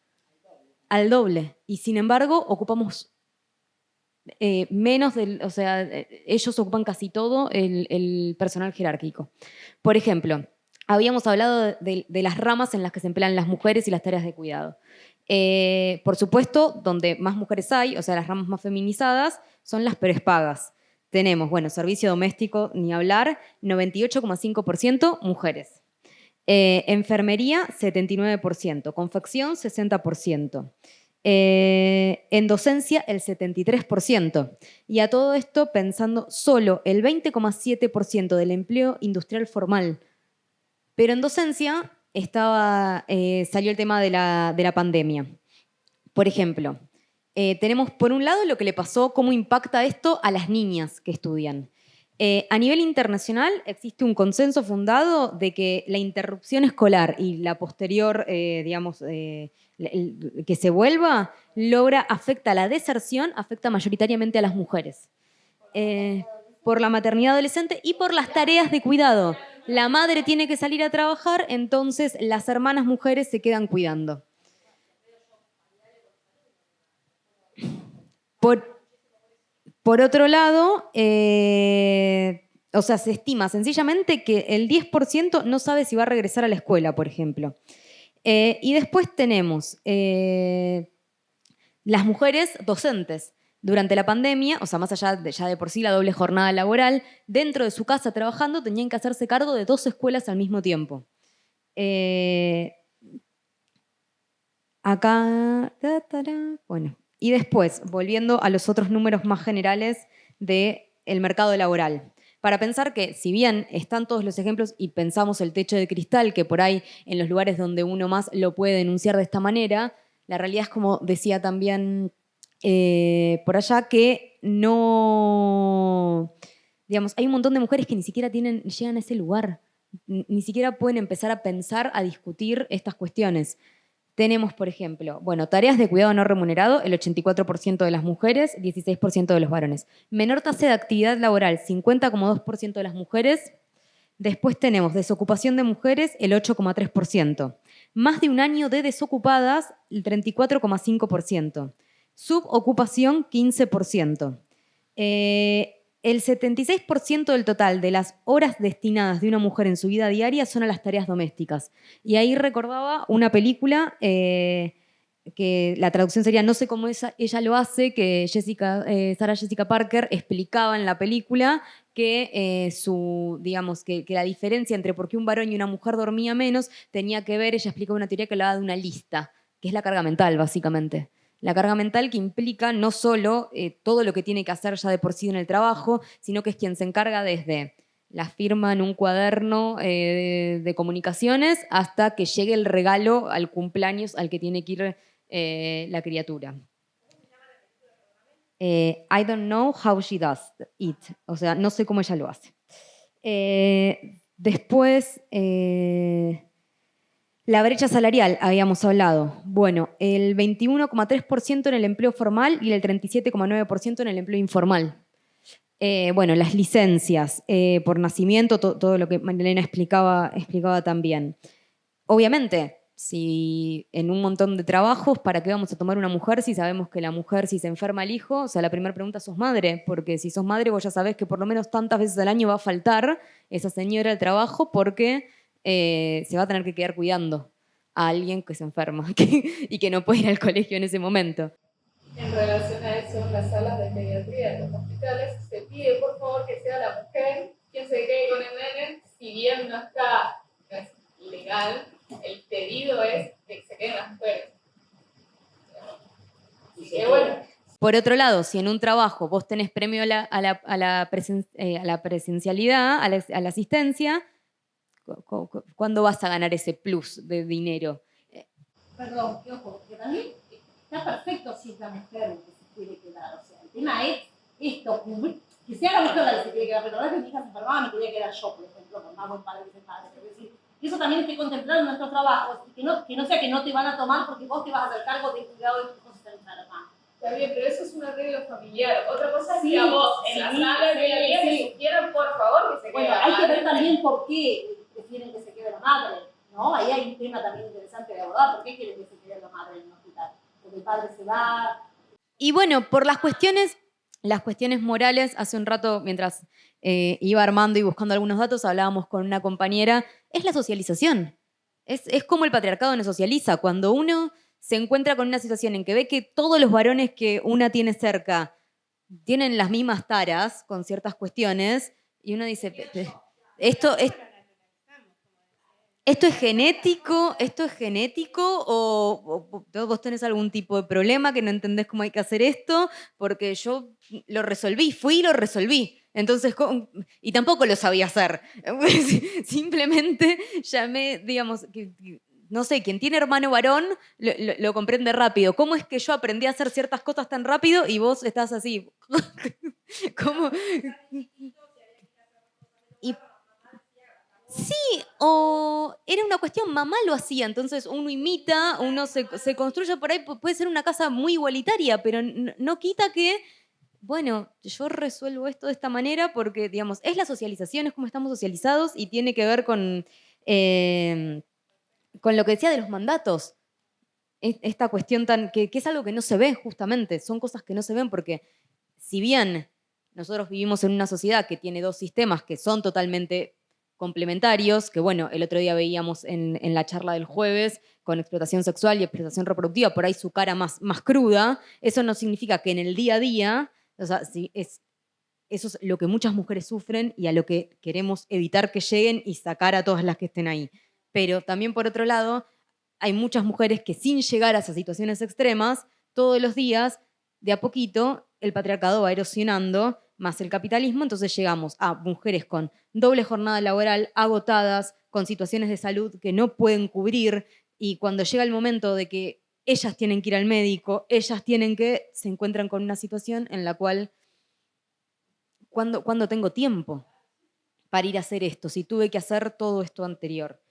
Al doble. Y sin embargo, ocupamos menos o sea, ellos ocupan casi todo el personal jerárquico. Por ejemplo, habíamos hablado de las ramas en las que se emplean las mujeres y las tareas de cuidado. Por supuesto, donde más mujeres hay, o sea, las ramas más feminizadas, son las peores pagas. Tenemos, bueno, servicio doméstico, ni hablar, 98,5% mujeres. Enfermería, 79%. Confección, 60%. En docencia, el 73%. Y a todo esto pensando solo el 20,7% del empleo industrial formal. Pero en docencia salió el tema de la pandemia. Por ejemplo, tenemos por un lado lo que le pasó, cómo impacta esto a las niñas que estudian. A nivel internacional existe un consenso fundado de que la interrupción escolar y la posterior, digamos, que se vuelva, afecta a la deserción, afecta mayoritariamente a las mujeres. Por la maternidad adolescente y por las tareas de cuidado. La madre tiene que salir a trabajar, entonces las hermanas mujeres se quedan cuidando. Por otro lado, o sea, se estima sencillamente que el 10% no sabe si va a regresar a la escuela, por ejemplo. Y después tenemos las mujeres docentes. Durante la pandemia, o sea, más allá de ya de por sí la doble jornada laboral, dentro de su casa trabajando tenían que hacerse cargo de 2 escuelas al mismo tiempo. Acá, bueno, y después, volviendo a los otros números más generales del mercado laboral. Para pensar que, si bien están todos los ejemplos y pensamos el techo de cristal, que por ahí en los lugares donde uno más lo puede denunciar de esta manera, la realidad es, como decía también por allá, que no, digamos, hay un montón de mujeres que ni siquiera llegan a ese lugar, ni siquiera pueden empezar a pensar, a discutir estas cuestiones. Tenemos, por ejemplo, bueno, tareas de cuidado no remunerado, el 84% de las mujeres, 16% de los varones. Menor tasa de actividad laboral, 50,2% de las mujeres. Después tenemos desocupación de mujeres, el 8,3%. Más de un año de desocupadas, el 34,5%. Subocupación, 15%. El 76% del total de las horas destinadas de una mujer en su vida diaria son a las tareas domésticas. Y ahí recordaba una película que la traducción sería No sé cómo ella lo hace, que Sarah Jessica Parker explicaba en la película que, digamos, que la diferencia entre por qué un varón y una mujer dormía menos tenía que ver, ella explicaba una teoría que hablaba de una lista, que es la carga mental, básicamente. La carga mental, que implica no solo todo lo que tiene que hacer ya de por sí en el trabajo, sino que es quien se encarga desde la firma en un cuaderno de comunicaciones hasta que llegue el regalo al cumpleaños al que tiene que ir la criatura. I don't know how she does it. O sea, no sé cómo ella lo hace. Después... la brecha salarial, habíamos hablado. Bueno, el 21,3% en el empleo formal y el 37,9% en el empleo informal. Bueno, las licencias por nacimiento, todo lo que Marilena explicaba también. Obviamente, si en un montón de trabajos, ¿para qué vamos a tomar una mujer si sabemos que la mujer, si se enferma el hijo, o sea, la primera pregunta, ¿sos madre? Porque si sos madre, vos ya sabés que por lo menos tantas veces al año va a faltar esa señora al trabajo porque... se va a tener que quedar cuidando a alguien que se enferma y que no puede ir al colegio en ese momento. En relación a eso, en las salas de pediatría de los hospitales se pide por favor que sea la mujer quien se quede con el nene, si bien no es legal, el pedido es de que se queden las mujeres. Y bueno. Por otro lado, si en un trabajo vos tenés premio a la presencialidad, a la asistencia, ¿cuándo vas a ganar ese plus de dinero? Perdón, que ojo, porque también está perfecto si es la mujer que se quiere quedar. O sea, el tema es esto, que sea la mujer la que se quiere quedar. Pero la verdad es que mi hija se enfermaba, me quería quedar yo, por ejemplo, con más buen padre que ese padre. Es decir, que eso también esté contemplado en nuestros trabajos, y que no sea que no te van a tomar porque vos te vas a hacer cargo del cuidado de tus hijos y están enfermas. Está bien, pero eso es un arreglo familiar. Otra cosa es que a vos en la sala de pediatría te sugieran, por favor, que se quede. Bueno, hay que ver también por qué prefieren que se quede la madre, ¿no? Ahí hay un tema también interesante de abordar. ¿Por qué quieren que se quede la madre en un hospital? Porque el padre se va. Y bueno, por las cuestiones morales, hace un rato, mientras iba armando y buscando algunos datos, hablábamos con una compañera, es la socialización. Es como el patriarcado nos socializa. Cuando uno se encuentra con una situación en que ve que todos los varones que una tiene cerca tienen las mismas taras con ciertas cuestiones, y uno dice, ¿esto es genético? ¿O vos tenés algún tipo de problema que no entendés cómo hay que hacer esto? Porque yo lo resolví, fui y lo resolví. Entonces, y tampoco lo sabía hacer. Simplemente llamé, digamos, no sé, quien tiene hermano varón lo comprende rápido. ¿Cómo es que yo aprendí a hacer ciertas cosas tan rápido y vos estás así? ¿Cómo? Sí, o era una cuestión, mamá lo hacía, entonces uno imita, uno se construye por ahí, puede ser una casa muy igualitaria, pero no quita que, bueno, yo resuelvo esto de esta manera porque, digamos, es la socialización, es como estamos socializados y tiene que ver con lo que decía de los mandatos. Esta cuestión que es algo que no se ve justamente, son cosas que no se ven porque si bien nosotros vivimos en una sociedad que tiene dos sistemas que son totalmente complementarios, que bueno, el otro día veíamos en la charla del jueves con explotación sexual y explotación reproductiva, por ahí su cara más cruda, eso no significa que en el día a día, o sea, eso es lo que muchas mujeres sufren y a lo que queremos evitar que lleguen y sacar a todas las que estén ahí. Pero también, por otro lado, hay muchas mujeres que sin llegar a esas situaciones extremas, todos los días, de a poquito, el patriarcado va erosionando más el capitalismo, entonces llegamos a mujeres con doble jornada laboral, agotadas, con situaciones de salud que no pueden cubrir, y cuando llega el momento de que ellas tienen que ir al médico, se encuentran con una situación en la cual, ¿cuándo tengo tiempo para ir a hacer esto? Si tuve que hacer todo esto anterior.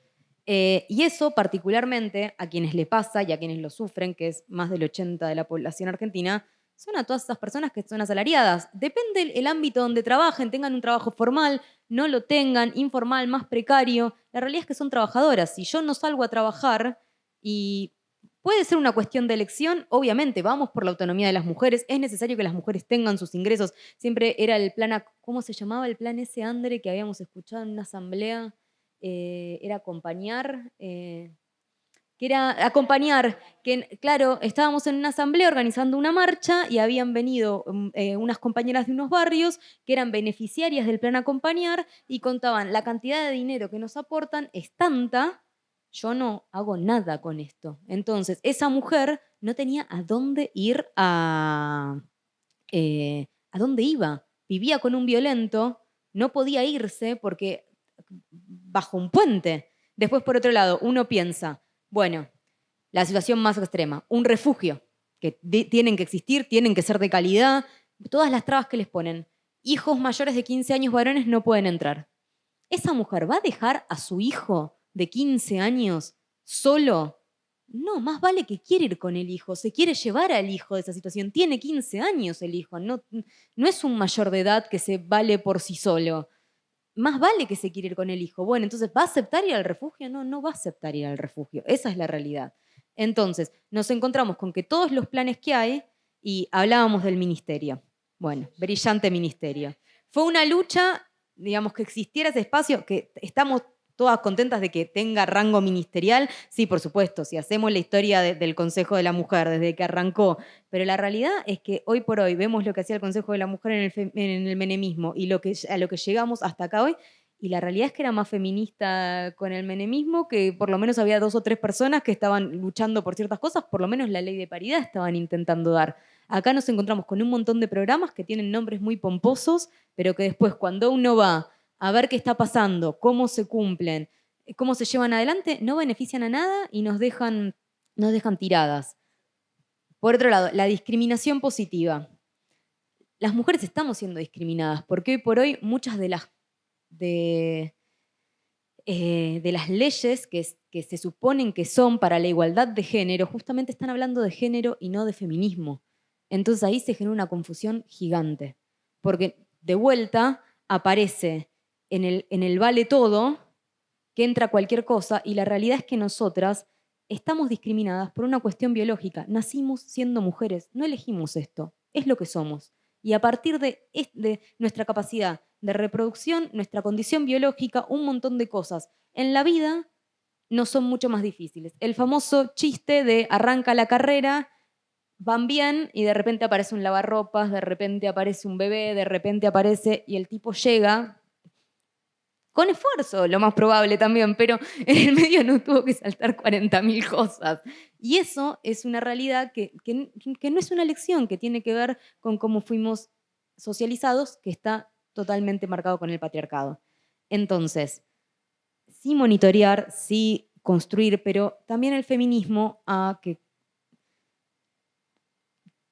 Y eso particularmente a quienes le pasa y a quienes lo sufren, que es más del 80% de la población argentina, son a todas esas personas que son asalariadas. Depende el ámbito donde trabajen, tengan un trabajo formal, no lo tengan, informal, más precario. La realidad es que son trabajadoras. Si yo no salgo a trabajar, y puede ser una cuestión de elección, obviamente, vamos por la autonomía de las mujeres, es necesario que las mujeres tengan sus ingresos. Siempre era el plan, ¿cómo se llamaba el plan ese, Andre, que habíamos escuchado en una asamblea? Era acompañar, que claro, estábamos en una asamblea organizando una marcha y habían venido unas compañeras de unos barrios que eran beneficiarias del plan Acompañar y contaban: la cantidad de dinero que nos aportan es tanta, yo no hago nada con esto. Entonces, esa mujer no tenía a dónde ir ¿a dónde iba? Vivía con un violento, no podía irse porque bajo un puente. Después, por otro lado, uno piensa, bueno, la situación más extrema, un refugio, que tienen que existir, tienen que ser de calidad, todas las trabas que les ponen. Hijos mayores de 15 años varones no pueden entrar. ¿Esa mujer va a dejar a su hijo de 15 años solo? No, más vale que quiere ir con el hijo, se quiere llevar al hijo de esa situación. Tiene 15 años el hijo, no es un mayor de edad que se vale por sí solo. Más vale que se quiere ir con el hijo. Bueno, entonces, ¿va a aceptar ir al refugio? No, no va a aceptar ir al refugio. Esa es la realidad. Entonces, nos encontramos con que todos los planes que hay, y hablábamos del ministerio. Bueno, brillante ministerio. Fue una lucha, digamos, que existiera ese espacio, que estamos todas contentas de que tenga rango ministerial. Sí, por supuesto, si hacemos la historia del Consejo de la Mujer desde que arrancó. Pero la realidad es que hoy por hoy vemos lo que hacía el Consejo de la Mujer en el menemismo y a lo que llegamos hasta acá hoy. Y la realidad es que era más feminista con el menemismo, que por lo menos había 2 o 3 personas que estaban luchando por ciertas cosas, por lo menos la ley de paridad estaban intentando dar. Acá nos encontramos con un montón de programas que tienen nombres muy pomposos, pero que después, cuando uno va a ver qué está pasando, cómo se cumplen, cómo se llevan adelante, no benefician a nada y nos dejan tiradas. Por otro lado, la discriminación positiva. Las mujeres estamos siendo discriminadas porque hoy por hoy muchas de las leyes que se suponen que son para la igualdad de género justamente están hablando de género y no de feminismo. Entonces ahí se genera una confusión gigante, porque de vuelta aparece en el vale todo, que entra cualquier cosa, y la realidad es que nosotras estamos discriminadas por una cuestión biológica. Nacimos siendo mujeres, no elegimos esto, es lo que somos. Y a partir de nuestra capacidad de reproducción, nuestra condición biológica, un montón de cosas en la vida no son mucho más difíciles. El famoso chiste de arranca la carrera, van bien y de repente aparece un lavarropas, de repente aparece un bebé, de repente aparece, y el tipo llega con esfuerzo, lo más probable también, pero en el medio no tuvo que saltar 40.000 cosas. Y eso es una realidad que no es una elección, que tiene que ver con cómo fuimos socializados, que está totalmente marcado con el patriarcado. Entonces, sí monitorear, sí construir, pero también el feminismo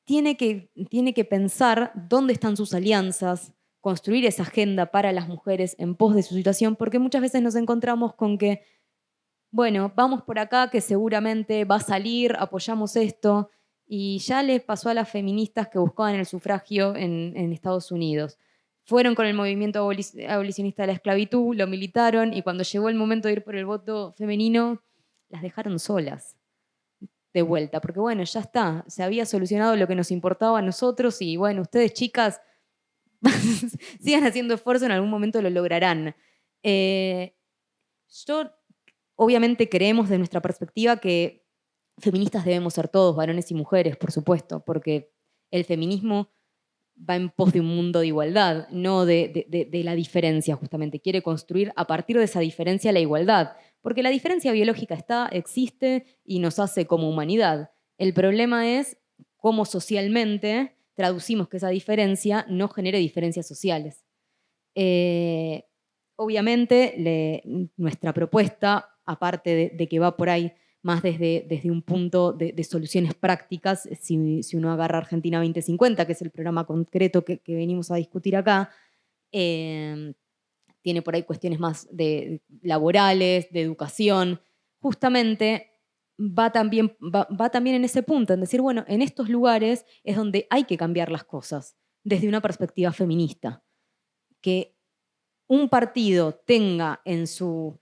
tiene que pensar dónde están sus alianzas, construir esa agenda para las mujeres en pos de su situación, porque muchas veces nos encontramos con que, bueno, vamos por acá, que seguramente va a salir, apoyamos esto, y ya les pasó a las feministas que buscaban el sufragio en Estados Unidos. Fueron con el movimiento abolicionista de la esclavitud, lo militaron, y cuando llegó el momento de ir por el voto femenino, las dejaron solas de vuelta, porque bueno, ya está, se había solucionado lo que nos importaba a nosotros, y bueno, ustedes chicas sigan haciendo esfuerzo, en algún momento lo lograrán. Yo, obviamente, creemos de nuestra perspectiva que feministas debemos ser todos, varones y mujeres, por supuesto, porque el feminismo va en pos de un mundo de igualdad, no de la diferencia, justamente. Quiere construir a partir de esa diferencia la igualdad, porque la diferencia biológica existe y nos hace como humanidad. El problema es cómo socialmente traducimos que esa diferencia no genere diferencias sociales. Obviamente, nuestra propuesta, aparte de que va por ahí más desde un punto de soluciones prácticas, si uno agarra Argentina 2050, que es el programa concreto que venimos a discutir acá, tiene por ahí cuestiones más laborales, de educación, justamente va también en ese punto, en decir, bueno, en estos lugares es donde hay que cambiar las cosas, desde una perspectiva feminista. Que un partido tenga en su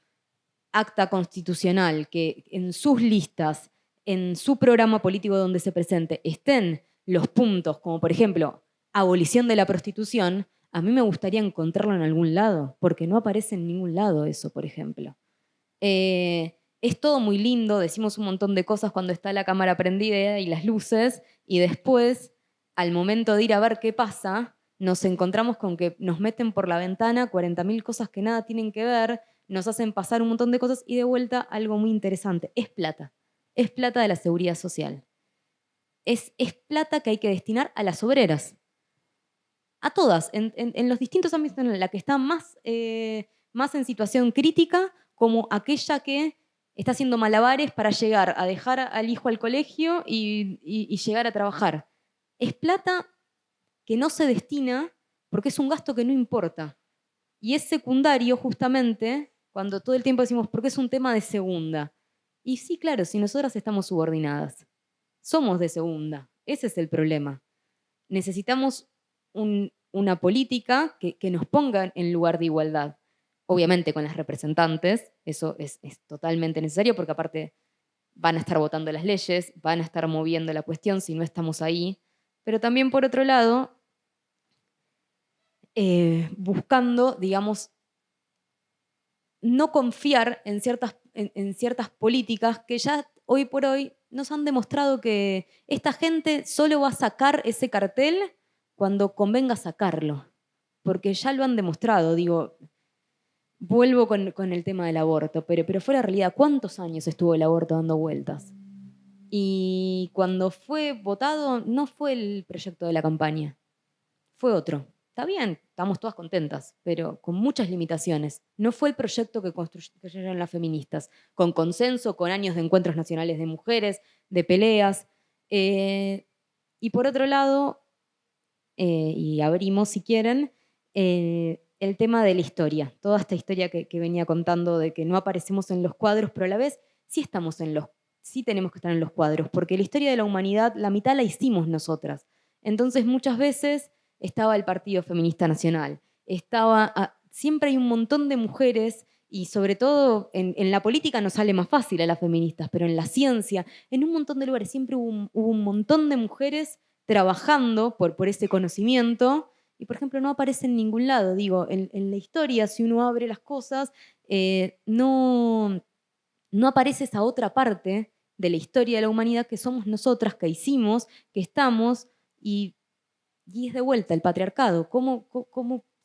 acta constitucional, que en sus listas, en su programa político donde se presente, estén los puntos, como por ejemplo, abolición de la prostitución, a mí me gustaría encontrarlo en algún lado, porque no aparece en ningún lado eso, por ejemplo. Es todo muy lindo, decimos un montón de cosas cuando está la cámara prendida y las luces, y después, al momento de ir a ver qué pasa, nos encontramos con que nos meten por la ventana 40.000 cosas que nada tienen que ver, nos hacen pasar un montón de cosas y de vuelta algo muy interesante. Es plata de la seguridad social. Es plata que hay que destinar a las obreras. A todas, en los distintos ámbitos en la que están más en situación crítica, como aquella que está haciendo malabares para llegar a dejar al hijo al colegio y llegar a trabajar. Es plata que no se destina porque es un gasto que no importa. Y es secundario justamente cuando todo el tiempo decimos, porque es un tema de segunda. Y sí, claro, si nosotras estamos subordinadas, somos de segunda, ese es el problema. Necesitamos una política que nos ponga en lugar de igualdad. Obviamente con las representantes, eso es totalmente necesario porque aparte van a estar votando las leyes, van a estar moviendo la cuestión si no estamos ahí. Pero también por otro lado, buscando, digamos, no confiar en ciertas políticas que ya hoy por hoy nos han demostrado que esta gente solo va a sacar ese cartel cuando convenga sacarlo, porque ya lo han demostrado. Digo, vuelvo con el tema del aborto, pero fuera realidad, ¿cuántos años estuvo el aborto dando vueltas? Y cuando fue votado, no fue el proyecto de la campaña, fue otro. Está bien, estamos todas contentas, pero con muchas limitaciones. No fue el proyecto que construyeron las feministas, con consenso, con años de encuentros nacionales de mujeres, de peleas. Y por otro lado, y abrimos si quieren, el tema de la historia. Toda esta historia que venía contando de que no aparecemos en los cuadros, pero a la vez sí tenemos que estar en los cuadros, porque la historia de la humanidad, la mitad la hicimos nosotras. Entonces muchas veces estaba el Partido Feminista Nacional, siempre hay un montón de mujeres y sobre todo en la política nos sale más fácil a las feministas, pero en la ciencia, en un montón de lugares siempre hubo un montón de mujeres trabajando por ese conocimiento y, por ejemplo, no aparece en ningún lado. Digo, en la historia, si uno abre las cosas, no aparece esa otra parte de la historia de la humanidad que somos nosotras, que hicimos, que estamos, y es de vuelta el patriarcado.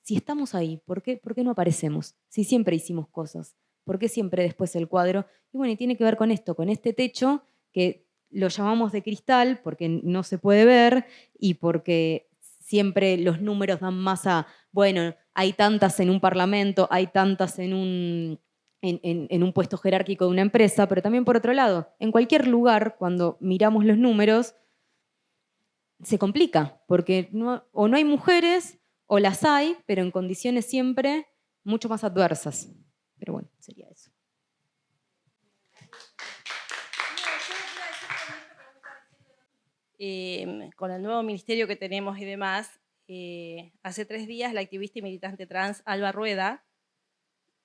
Si estamos ahí, ¿por qué no aparecemos? Si siempre hicimos cosas, ¿por qué siempre después el cuadro? Y bueno, y tiene que ver con esto, con este techo que lo llamamos de cristal porque no se puede ver y porque siempre los números dan más a, bueno, hay tantas en un parlamento, hay tantas en un puesto jerárquico de una empresa, pero también por otro lado, en cualquier lugar, cuando miramos los números, se complica, porque o no hay mujeres, o las hay, pero en condiciones siempre mucho más adversas. Pero bueno, sería eso. Con el nuevo ministerio que tenemos y demás, hace 3 días la activista y militante trans Alba Rueda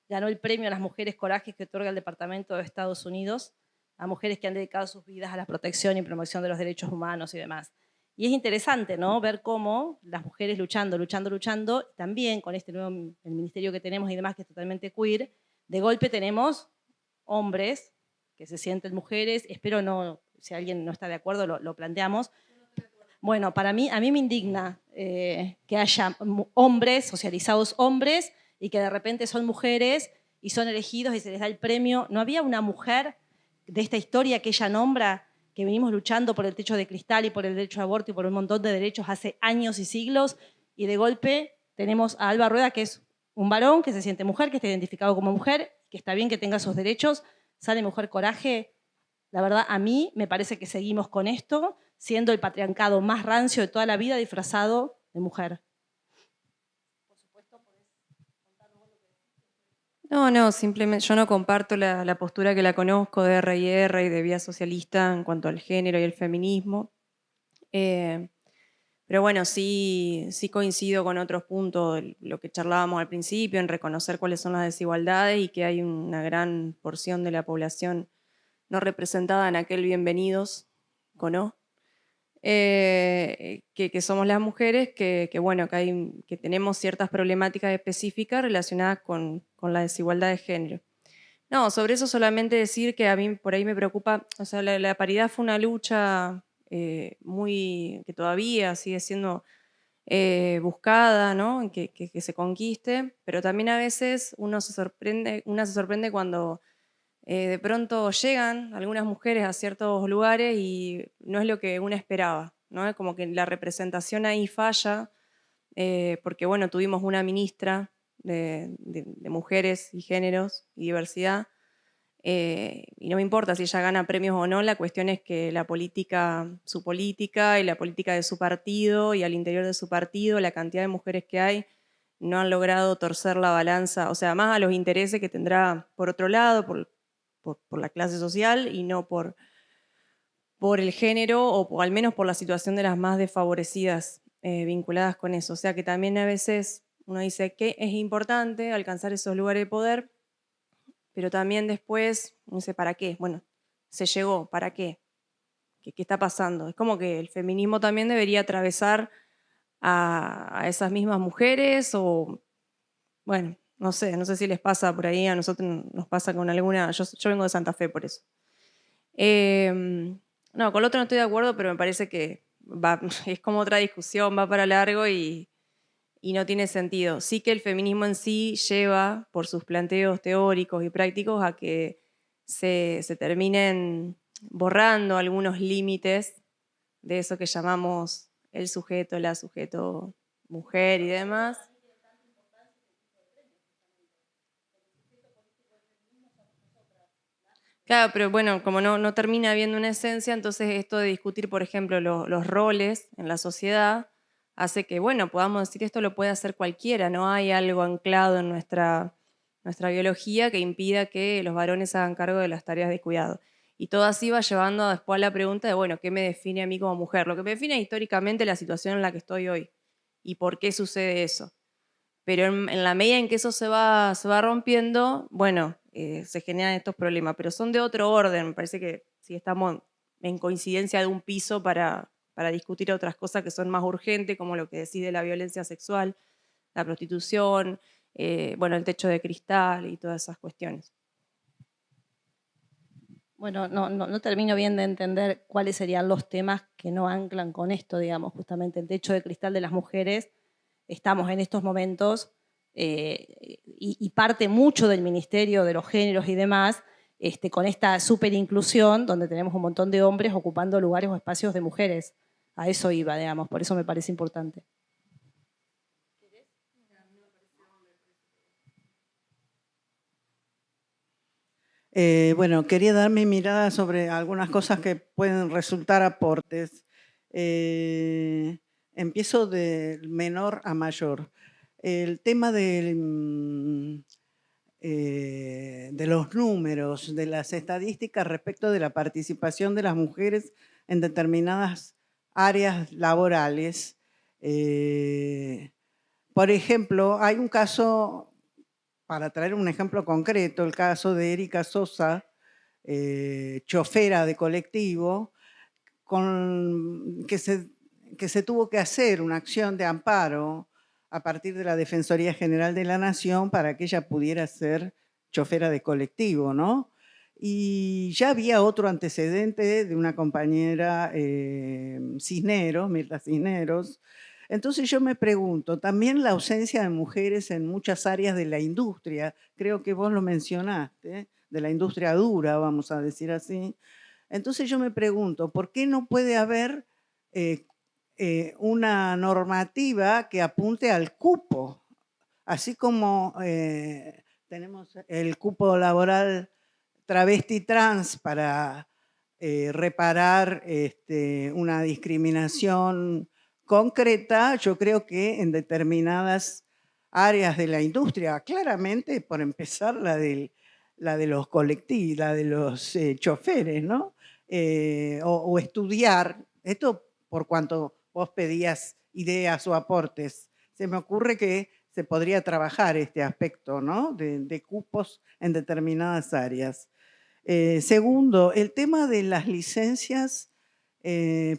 ganó el premio a las mujeres corajes que otorga el Departamento de Estados Unidos a mujeres que han dedicado sus vidas a la protección y promoción de los derechos humanos y demás. Y es interesante, ¿no? Ver cómo las mujeres luchando, también con este nuevo el ministerio que tenemos y demás, que es totalmente queer, de golpe tenemos hombres que se sienten mujeres, espero no, si alguien no está de acuerdo, lo planteamos. Bueno, a mí me indigna que haya hombres, socializados hombres, y que de repente son mujeres y son elegidos y se les da el premio. ¿No había una mujer de esta historia que ella nombra, que venimos luchando por el techo de cristal y por el derecho a aborto y por un montón de derechos hace años y siglos, y de golpe tenemos a Alba Rueda, que es un varón que se siente mujer, que está identificado como mujer, que está bien que tenga esos derechos, sale Mujer Coraje? La verdad, a mí me parece que seguimos con esto, siendo el patriarcado más rancio de toda la vida disfrazado de mujer. No, simplemente yo no comparto la postura que la conozco de R&R y de Vía Socialista en cuanto al género y el feminismo. Pero bueno, sí coincido con otros puntos, lo que charlábamos al principio, en reconocer cuáles son las desigualdades y que hay una gran porción de la población no representada en aquel Bienvenidos, ¿no? Que somos las mujeres, bueno, que tenemos ciertas problemáticas específicas relacionadas con la desigualdad de género. No, sobre eso solamente decir que a mí por ahí me preocupa, o sea, la paridad fue una lucha que todavía sigue siendo buscada, ¿no? Que se conquiste, pero también a veces una se sorprende cuando de pronto llegan algunas mujeres a ciertos lugares y no es lo que una esperaba, ¿no? Es como que la representación ahí falla, porque bueno, tuvimos una ministra de mujeres y géneros y diversidad, y no me importa si ella gana premios o no, la cuestión es que su política y la política de su partido y al interior de su partido, la cantidad de mujeres que hay, no han logrado torcer la balanza, o sea, más a los intereses que tendrá por otro lado, por la clase social y no por el género o al menos por la situación de las más desfavorecidas vinculadas con eso. O sea que también a veces uno dice que es importante alcanzar esos lugares de poder, pero también después uno dice, ¿para qué? Bueno, se llegó, ¿para qué? ¿Qué está pasando? Es como que el feminismo también debería atravesar a esas mismas mujeres o, bueno, no sé si les pasa por ahí, a nosotros nos pasa con alguna, yo vengo de Santa Fe por eso. No, con lo otro no estoy de acuerdo, pero me parece que es como otra discusión, va para largo y no tiene sentido. Sí que el feminismo en sí lleva, por sus planteos teóricos y prácticos, a que se terminen borrando algunos límites de eso que llamamos el sujeto, la sujeto, mujer y demás. Claro, pero bueno, como no termina habiendo una esencia, entonces esto de discutir, por ejemplo, los roles en la sociedad hace que, bueno, podamos decir esto lo puede hacer cualquiera, no hay algo anclado en nuestra biología que impida que los varones hagan cargo de las tareas de cuidado. Y todo así va llevando después a la pregunta de, bueno, ¿qué me define a mí como mujer? Lo que me define es históricamente la situación en la que estoy hoy y por qué sucede eso. Pero en la medida en que eso se va rompiendo, bueno, se generan estos problemas, pero son de otro orden. Me parece que sí estamos en coincidencia de un piso para discutir otras cosas que son más urgentes, como lo que decide la violencia sexual, la prostitución, bueno, el techo de cristal y todas esas cuestiones. Bueno, no termino bien de entender cuáles serían los temas que no anclan con esto, digamos, justamente el techo de cristal de las mujeres. Estamos en estos momentos y parte mucho del Ministerio de los Géneros y demás con esta superinclusión donde tenemos un montón de hombres ocupando lugares o espacios de mujeres. A eso iba, digamos, por eso me parece importante. Bueno, quería dar mi mirada sobre algunas cosas que pueden resultar aportes. Empiezo del menor a mayor. El tema de los números, de las estadísticas respecto de la participación de las mujeres en determinadas áreas laborales. Por ejemplo, hay un caso, para traer un ejemplo concreto, el caso de Erika Sosa, chofera de colectivo, que que se tuvo que hacer una acción de amparo a partir de la Defensoría General de la Nación para que ella pudiera ser chofera de colectivo, ¿no? Y ya había otro antecedente de una compañera Cisneros, Mirta Cisneros. Entonces yo me pregunto, también la ausencia de mujeres en muchas áreas de la industria, creo que vos lo mencionaste, de la industria dura, vamos a decir así. Entonces yo me pregunto, ¿por qué no puede haber una normativa que apunte al cupo? Así como tenemos el cupo laboral travesti trans para reparar una discriminación concreta, yo creo que en determinadas áreas de la industria, claramente, por empezar, la de los colectivos, la de los choferes, ¿no? O estudiar, esto por cuanto vos pedías ideas o aportes, se me ocurre que se podría trabajar este aspecto, ¿no? de cupos en determinadas áreas. Segundo, el tema de las licencias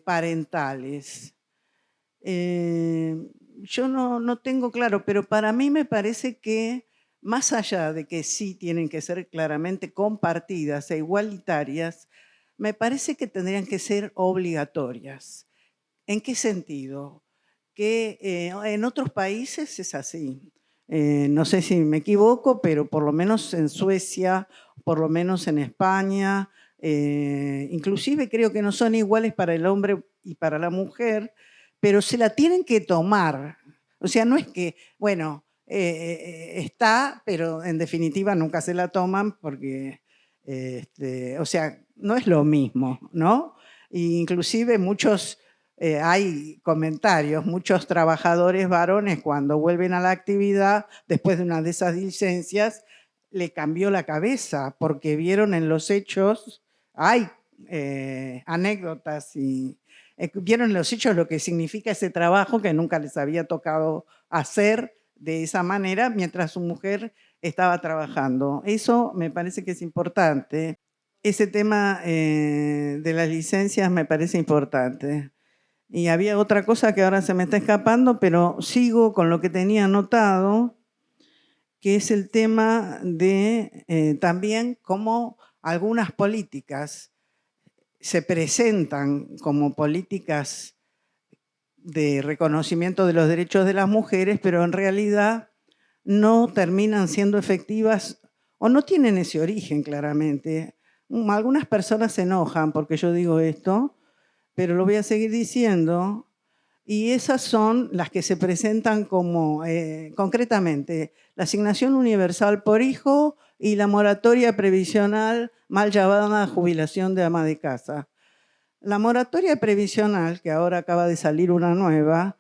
parentales. Yo no tengo claro, pero para mí me parece que más allá de que sí tienen que ser claramente compartidas e igualitarias, me parece que tendrían que ser obligatorias. ¿En qué sentido? Que en otros países es así. No sé si me equivoco, pero por lo menos en Suecia, por lo menos en España, inclusive creo que no son iguales para el hombre y para la mujer, pero se la tienen que tomar. O sea, no es que, bueno, está, pero en definitiva nunca se la toman porque, o sea, no es lo mismo, ¿no? Inclusive hay comentarios, muchos trabajadores varones cuando vuelven a la actividad, después de una de esas licencias, le cambió la cabeza porque vieron en los hechos, hay anécdotas y vieron en los hechos lo que significa ese trabajo que nunca les había tocado hacer de esa manera mientras su mujer estaba trabajando. Eso me parece que es importante. Ese tema de las licencias me parece importante. Y había otra cosa que ahora se me está escapando, pero sigo con lo que tenía anotado, que es el tema de también cómo algunas políticas se presentan como políticas de reconocimiento de los derechos de las mujeres, pero en realidad no terminan siendo efectivas o no tienen ese origen claramente. Algunas personas se enojan porque yo digo esto, pero lo voy a seguir diciendo, y esas son las que se presentan como, concretamente, la asignación universal por hijo y la moratoria previsional mal llamada jubilación de ama de casa. La moratoria previsional, que ahora acaba de salir una nueva,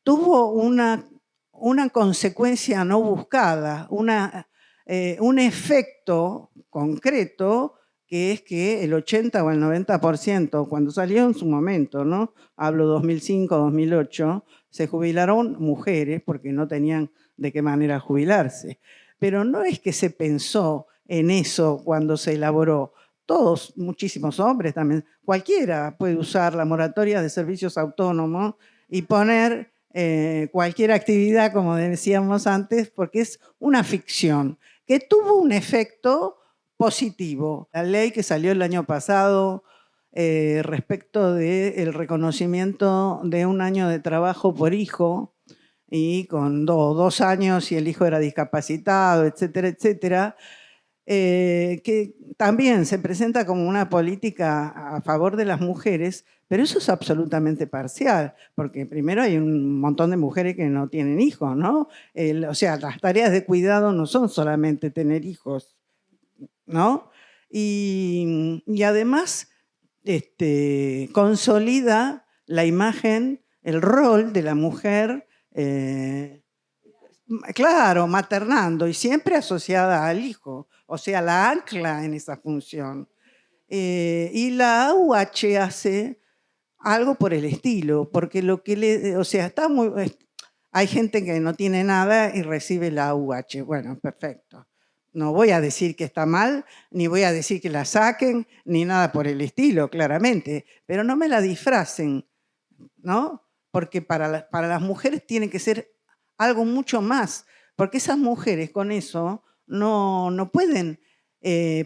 tuvo una consecuencia no buscada, un efecto concreto, que es que el 80 o el 90%, cuando salió en su momento, ¿no? Hablo 2005, 2008, se jubilaron mujeres porque no tenían de qué manera jubilarse. Pero no es que se pensó en eso cuando se elaboró. Todos, muchísimos hombres también, cualquiera puede usar la moratoria de servicios autónomos y poner cualquier actividad, como decíamos antes, porque es una ficción que tuvo un efecto positivo. La ley que salió el año pasado respecto del reconocimiento de un año de trabajo por hijo y con 2 años si el hijo era discapacitado, etcétera, etcétera, que también se presenta como una política a favor de las mujeres, pero eso es absolutamente parcial, porque primero hay un montón de mujeres que no tienen hijos, ¿no? O sea, las tareas de cuidado no son solamente tener hijos, ¿no? Y además consolida la imagen, el rol de la mujer, claro, maternando y siempre asociada al hijo, o sea, la ancla en esa función. Y la AUH hace algo por el estilo, porque lo que o sea, hay gente que no tiene nada y recibe la AUH. Bueno, perfecto. No voy a decir que está mal, ni voy a decir que la saquen, ni nada por el estilo, claramente, pero no me la disfracen, ¿no? porque para las mujeres tiene que ser algo mucho más, porque esas mujeres con eso no pueden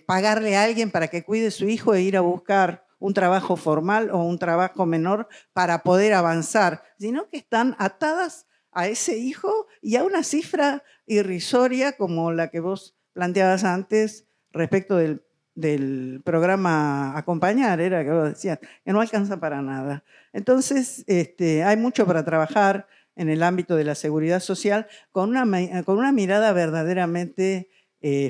pagarle a alguien para que cuide a su hijo e ir a buscar un trabajo formal o un trabajo menor para poder avanzar, sino que están atadas a ese hijo y a una cifra irrisoria como la que vos planteabas antes respecto del programa Acompañar, era que vos decías, que no alcanza para nada. Entonces, hay mucho para trabajar en el ámbito de la seguridad social con una mirada verdaderamente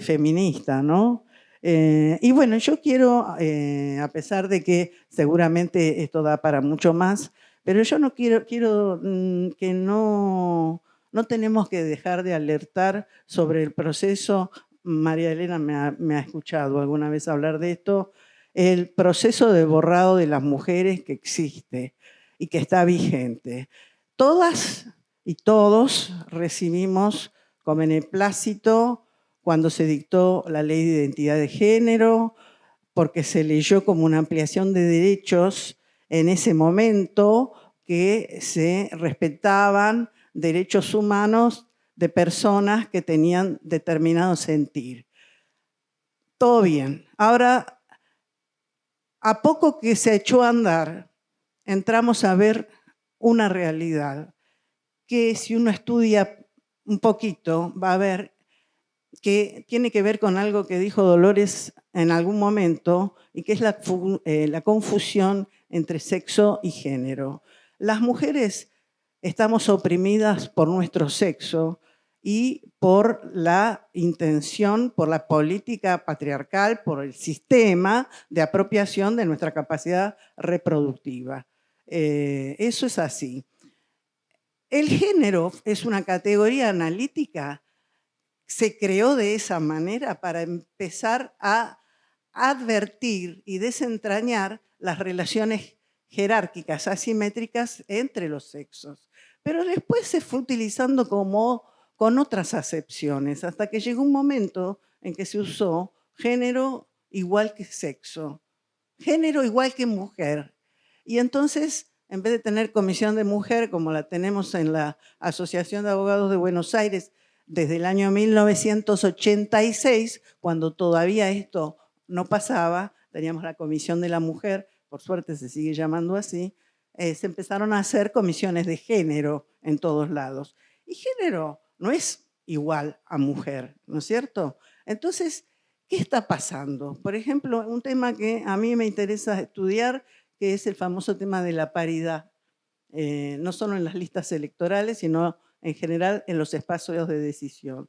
feminista, ¿no? Y bueno, yo quiero, a pesar de que seguramente esto da para mucho más, pero yo no quiero que no tenemos que dejar de alertar sobre el proceso. María Elena me ha escuchado alguna vez hablar de esto, el proceso de borrado de las mujeres que existe y que está vigente. Todas y todos recibimos con beneplácito cuando se dictó la Ley de Identidad de Género, porque se leyó como una ampliación de derechos en ese momento, que se respetaban derechos humanos de personas que tenían determinado sentir. Todo bien. Ahora, a poco que se echó a andar, entramos a ver una realidad que si uno estudia un poquito va a ver que tiene que ver con algo que dijo Dolores en algún momento y que es la confusión entre sexo y género. Las mujeres estamos oprimidas por nuestro sexo y por la intención, por la política patriarcal, por el sistema de apropiación de nuestra capacidad reproductiva. Eso es así. El género es una categoría analítica, se creó de esa manera para empezar a advertir y desentrañar las relaciones jerárquicas, asimétricas entre los sexos. Pero después se fue utilizando con otras acepciones, hasta que llegó un momento en que se usó género igual que sexo, género igual que mujer. Y entonces, en vez de tener comisión de mujer, como la tenemos en la Asociación de Abogados de Buenos Aires desde el año 1986, cuando todavía esto no pasaba, teníamos la Comisión de la Mujer, por suerte se sigue llamando así, se empezaron a hacer comisiones de género en todos lados. Y género no es igual a mujer, ¿no es cierto? Entonces, ¿qué está pasando? Por ejemplo, un tema que a mí me interesa estudiar, que es el famoso tema de la paridad, no solo en las listas electorales, sino en general en los espacios de decisión.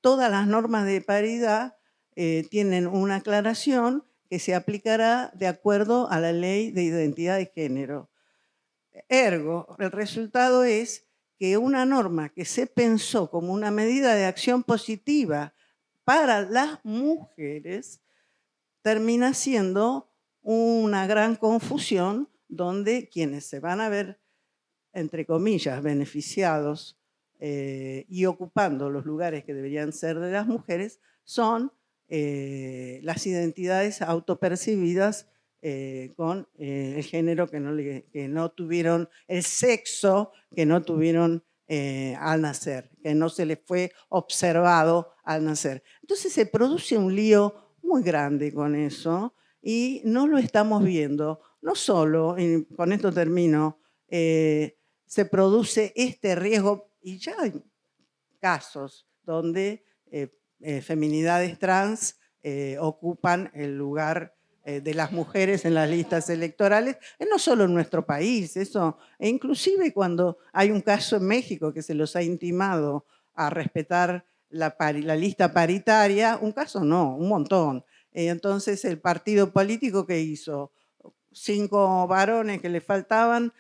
Todas las normas de paridad tienen una aclaración que se aplicará de acuerdo a la Ley de Identidad de Género. Ergo, el resultado es que una norma que se pensó como una medida de acción positiva para las mujeres termina siendo una gran confusión donde quienes se van a ver, entre comillas, beneficiados y ocupando los lugares que deberían ser de las mujeres son las identidades autopercibidas con el género que no tuvieron, el sexo que no tuvieron al nacer, que no se les fue observado al nacer. Entonces se produce un lío muy grande con eso y no lo estamos viendo. No solo, y con esto termino, se produce este riesgo, y ya hay casos donde feminidades trans ocupan el lugar de las mujeres en las listas electorales, no solo en nuestro país, eso, e inclusive cuando hay un caso en México que se los ha intimado a respetar la lista paritaria, un caso no, un montón. Entonces el partido político que hizo, 5 varones que le faltaban,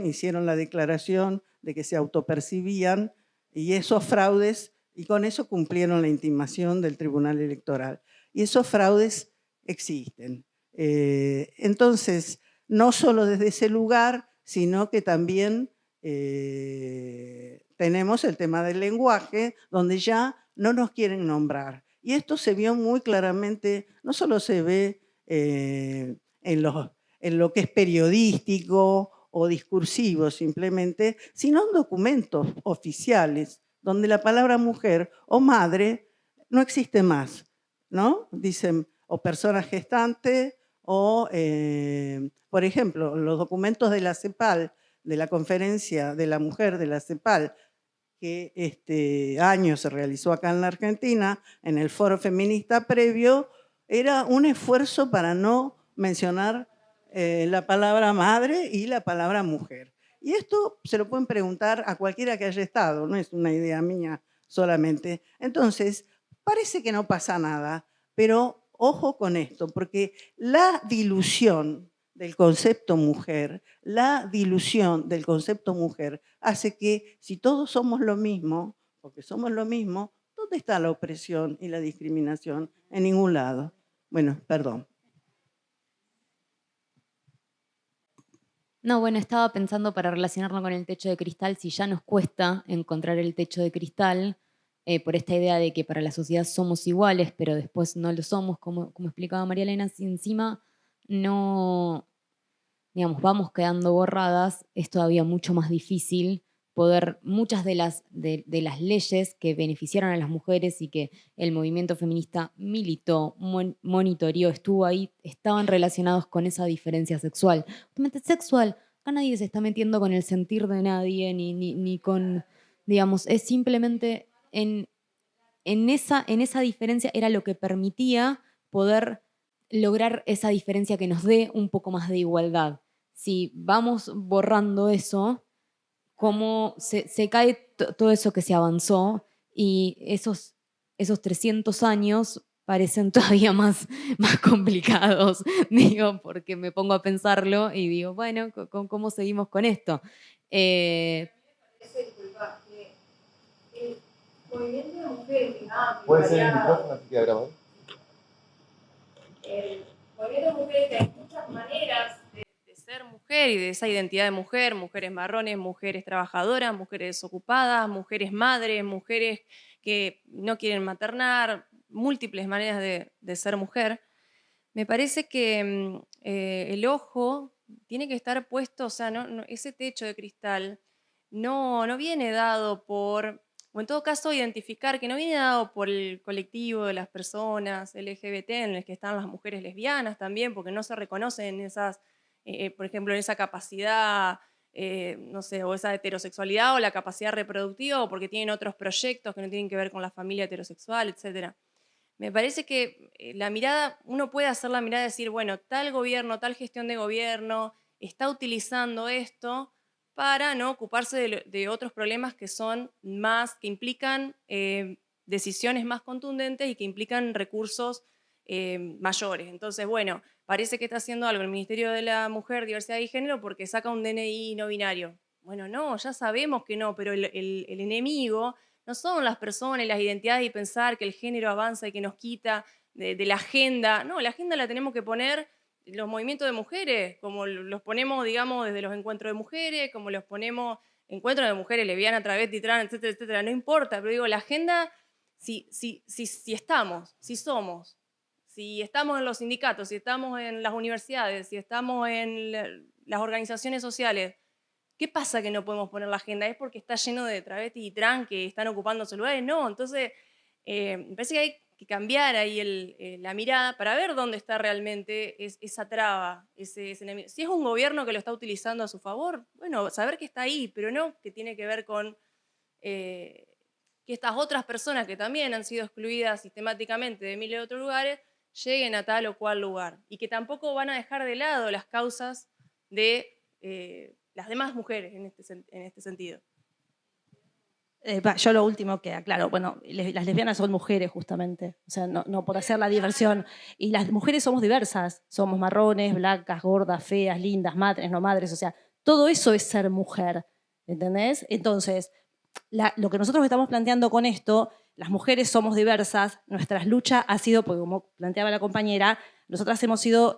hicieron la declaración de que se autopercibían y esos fraudes, y con eso cumplieron la intimación del Tribunal Electoral. Y esos fraudes existen. Entonces, no solo desde ese lugar, sino que también tenemos el tema del lenguaje, donde ya no nos quieren nombrar. Y esto se vio muy claramente, no solo se ve en lo que es periodístico o discursivos simplemente, sino en documentos oficiales, donde la palabra mujer o madre no existe más, ¿no? Dicen, o persona gestante, o, por ejemplo, los documentos de la CEPAL, de la Conferencia de la Mujer de la CEPAL, que este año se realizó acá en la Argentina, en el foro feminista previo, era un esfuerzo para no mencionar la palabra madre y la palabra mujer. Y esto se lo pueden preguntar a cualquiera que haya estado, no es una idea mía solamente. Entonces, parece que no pasa nada, pero ojo con esto, porque la dilución del concepto mujer, la dilución del concepto mujer hace que si todos somos lo mismo, porque somos lo mismo, ¿dónde está la opresión y la discriminación? En ningún lado. Bueno, perdón. No, bueno, estaba pensando para relacionarlo con el techo de cristal, si ya nos cuesta encontrar el techo de cristal, por esta idea de que para la sociedad somos iguales, pero después no lo somos, como explicaba María Elena, si encima no, digamos, vamos quedando borradas, es todavía mucho más difícil poder, muchas de las leyes que beneficiaron a las mujeres y que el movimiento feminista militó, monitoreó, estuvo ahí, estaban relacionados con esa diferencia sexual. Justamente sexual, acá nadie se está metiendo con el sentir de nadie, ni con, digamos, es simplemente en esa diferencia era lo que permitía poder lograr esa diferencia que nos dé un poco más de igualdad. Si vamos borrando eso, cómo se cae todo eso que se avanzó y esos 300 años parecen todavía más complicados, digo, porque me pongo a pensarlo y digo, bueno, ¿cómo seguimos con esto? Disculpa, el movimiento de mujeres que nada, ¿Puede ser el micrófono así que grabado? el movimiento de mujeres que hay muchas maneras De ser mujer y de esa identidad de mujer, mujeres marrones, mujeres trabajadoras, mujeres ocupadas, mujeres madres, mujeres que no quieren maternar, múltiples maneras de ser mujer. Me parece que el ojo tiene que estar puesto, o sea, ese techo de cristal no viene dado por, o en todo caso identificar que no viene dado por el colectivo de las personas LGBT en el que están las mujeres lesbianas también, porque no se reconocen esas, por ejemplo, en esa capacidad, no sé, o esa heterosexualidad o la capacidad reproductiva, o porque tienen otros proyectos que no tienen que ver con la familia heterosexual, etcétera. Me parece que la mirada, uno puede hacer la mirada y decir, bueno, tal gobierno, tal gestión de gobierno está utilizando esto para no ocuparse de otros problemas que son más, que implican decisiones más contundentes y que implican recursos mayores. Entonces, bueno, parece que está haciendo algo el Ministerio de la Mujer, Diversidad y Género porque saca un DNI no binario. Bueno, no, ya sabemos que no, pero el enemigo no son las personas y las identidades y pensar que el género avanza y que nos quita de la agenda. No, la agenda la tenemos que poner los movimientos de mujeres, como los ponemos, digamos, desde los encuentros de mujeres, como los ponemos encuentros de mujeres lesbianas, travestis, trans, etcétera, etcétera. No importa, pero digo, la agenda, si estamos, si somos, si estamos en los sindicatos, si estamos en las universidades, si estamos en las organizaciones sociales, ¿qué pasa que no podemos poner la agenda? ¿Es porque está lleno de travestis y trans que están ocupando esos lugares? No, entonces me parece que hay que cambiar ahí la mirada para ver dónde está realmente esa traba, ese enemigo. Si es un gobierno que lo está utilizando a su favor, bueno, saber que está ahí, pero no que tiene que ver con que estas otras personas que también han sido excluidas sistemáticamente de miles de otros lugares lleguen a tal o cual lugar y que tampoco van a dejar de lado las causas de las demás mujeres en este sentido. Yo lo último que aclaro, bueno, las lesbianas son mujeres justamente, o sea, no por hacer la diversión. Y las mujeres somos diversas, somos marrones, blancas, gordas, feas, lindas, madres, no madres, o sea, todo eso es ser mujer, ¿entendés? Entonces, lo que nosotros estamos planteando con esto, las mujeres somos diversas, nuestra lucha ha sido, porque como planteaba la compañera, nosotras hemos sido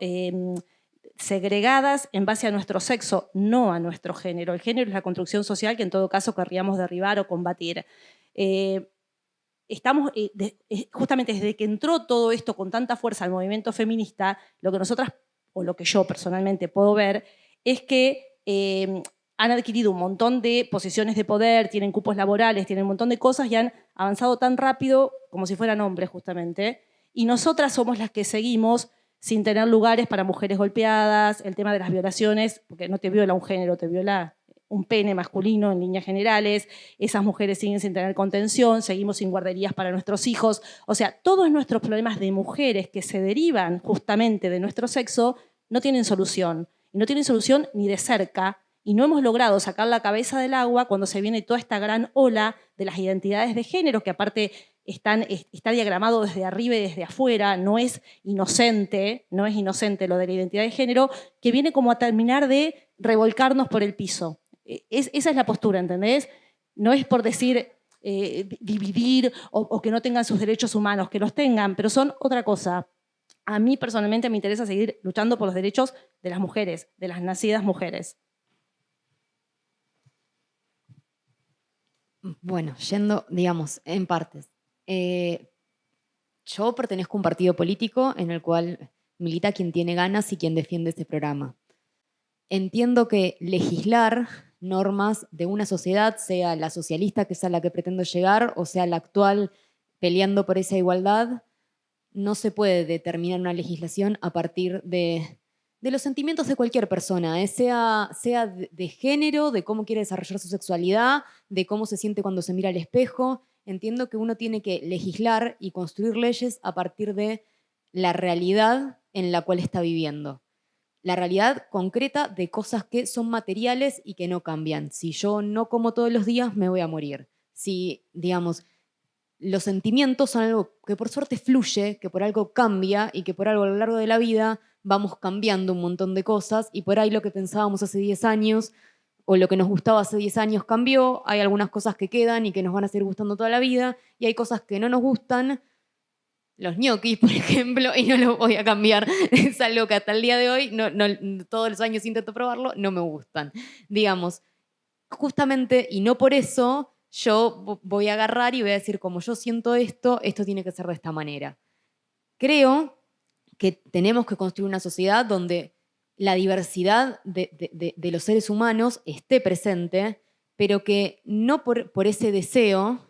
segregadas en base a nuestro sexo, no a nuestro género. El género es la construcción social que en todo caso querríamos derribar o combatir. Estamos, justamente desde que entró todo esto con tanta fuerza al movimiento feminista, lo que nosotras, o lo que yo personalmente puedo ver, es que han adquirido un montón de posiciones de poder, tienen cupos laborales, tienen un montón de cosas y han avanzado tan rápido como si fueran hombres justamente. Y nosotras somos las que seguimos sin tener lugares para mujeres golpeadas, el tema de las violaciones, porque no te viola un género, te viola un pene masculino en líneas generales, esas mujeres siguen sin tener contención, seguimos sin guarderías para nuestros hijos. O sea, todos nuestros problemas de mujeres que se derivan justamente de nuestro sexo no tienen solución. Y no tienen solución ni de cerca, y no hemos logrado sacar la cabeza del agua cuando se viene toda esta gran ola de las identidades de género, que aparte está diagramado desde arriba y desde afuera, no es inocente lo de la identidad de género, que viene como a terminar de revolcarnos por el piso. Esa es la postura, ¿entendés? No es por decir dividir o que no tengan sus derechos humanos, que los tengan, pero son otra cosa. A mí personalmente me interesa seguir luchando por los derechos de las mujeres, de las nacidas mujeres. Bueno, yendo, digamos, en partes. Yo pertenezco a un partido político en el cual milita quien tiene ganas y quien defiende este programa. Entiendo que legislar normas de una sociedad, sea la socialista, que es a la que pretendo llegar, o sea la actual peleando por esa igualdad, no se puede determinar una legislación a partir de los sentimientos de cualquier persona, sea de género, de cómo quiere desarrollar su sexualidad, de cómo se siente cuando se mira al espejo. Entiendo que uno tiene que legislar y construir leyes a partir de la realidad en la cual está viviendo. La realidad concreta de cosas que son materiales y que no cambian. Si yo no como todos los días, me voy a morir. Si, digamos, los sentimientos son algo que por suerte fluye, que por algo cambia y que por algo a lo largo de la vida vamos cambiando un montón de cosas y por ahí lo que pensábamos hace 10 años o lo que nos gustaba hace 10 años cambió, hay algunas cosas que quedan y que nos van a seguir gustando toda la vida y hay cosas que no nos gustan, los ñoquis, por ejemplo, y no los voy a cambiar. Es algo que hasta el día de hoy, todos los años intento probarlo, no me gustan. Digamos, justamente, y no por eso, yo voy a agarrar y voy a decir, como yo siento esto, esto tiene que ser de esta manera. Creo que tenemos que construir una sociedad donde la diversidad de los seres humanos esté presente, pero que no por ese deseo,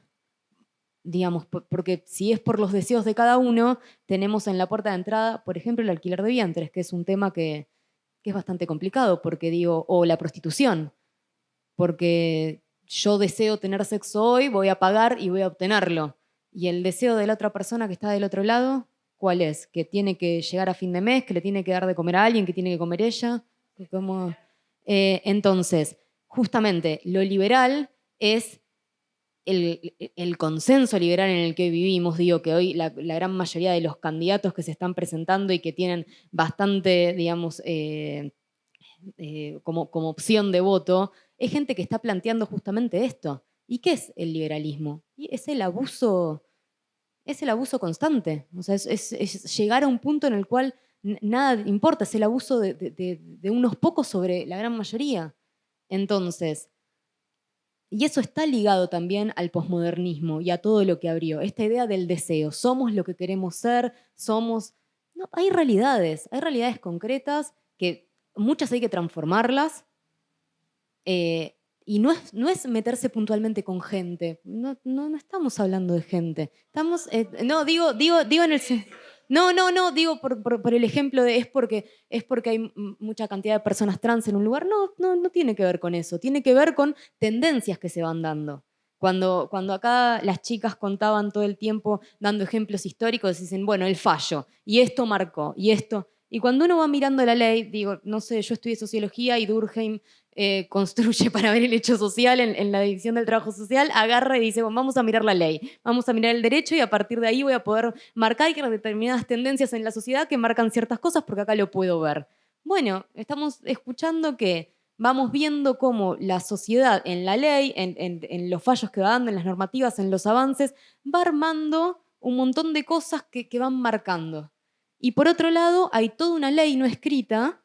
digamos, porque si es por los deseos de cada uno, tenemos en la puerta de entrada, por ejemplo, el alquiler de vientres, que es un tema que es bastante complicado, porque digo, o la prostitución, porque yo deseo tener sexo hoy, voy a pagar y voy a obtenerlo. Y el deseo de la otra persona que está del otro lado, ¿cuál es? Que tiene que llegar a fin de mes, que le tiene que dar de comer a alguien, que tiene que comer ella. Entonces, justamente, lo liberal es el consenso liberal en el que vivimos. Digo que hoy la gran mayoría de los candidatos que se están presentando y que tienen bastante, digamos, como opción de voto, es gente que está planteando justamente esto. ¿Y qué es el liberalismo? Y es el abuso constante. O sea, es llegar a un punto en el cual nada importa, es el abuso de unos pocos sobre la gran mayoría. Entonces, y eso está ligado también al posmodernismo y a todo lo que abrió. Esta idea del deseo. Somos lo que queremos ser, somos... No, hay realidades concretas que muchas hay que transformarlas. Y no es meterse puntualmente con gente. No estamos hablando de gente. Estamos, no, digo en el... No, digo por el ejemplo de es porque hay mucha cantidad de personas trans en un lugar. No tiene que ver con eso. Tiene que ver con tendencias que se van dando. Cuando acá las chicas contaban todo el tiempo dando ejemplos históricos, dicen, bueno, el fallo, y esto marcó, y esto... Y cuando uno va mirando la ley, digo, no sé, yo estudié sociología y Durkheim construye para ver el hecho social en la división del trabajo social, agarra y dice, bueno, vamos a mirar la ley, vamos a mirar el derecho y a partir de ahí voy a poder marcar que hay determinadas tendencias en la sociedad que marcan ciertas cosas porque acá lo puedo ver. Bueno, estamos escuchando que vamos viendo cómo la sociedad en la ley, en los fallos que va dando, en las normativas, en los avances, va armando un montón de cosas que van marcando. Y por otro lado, hay toda una ley no escrita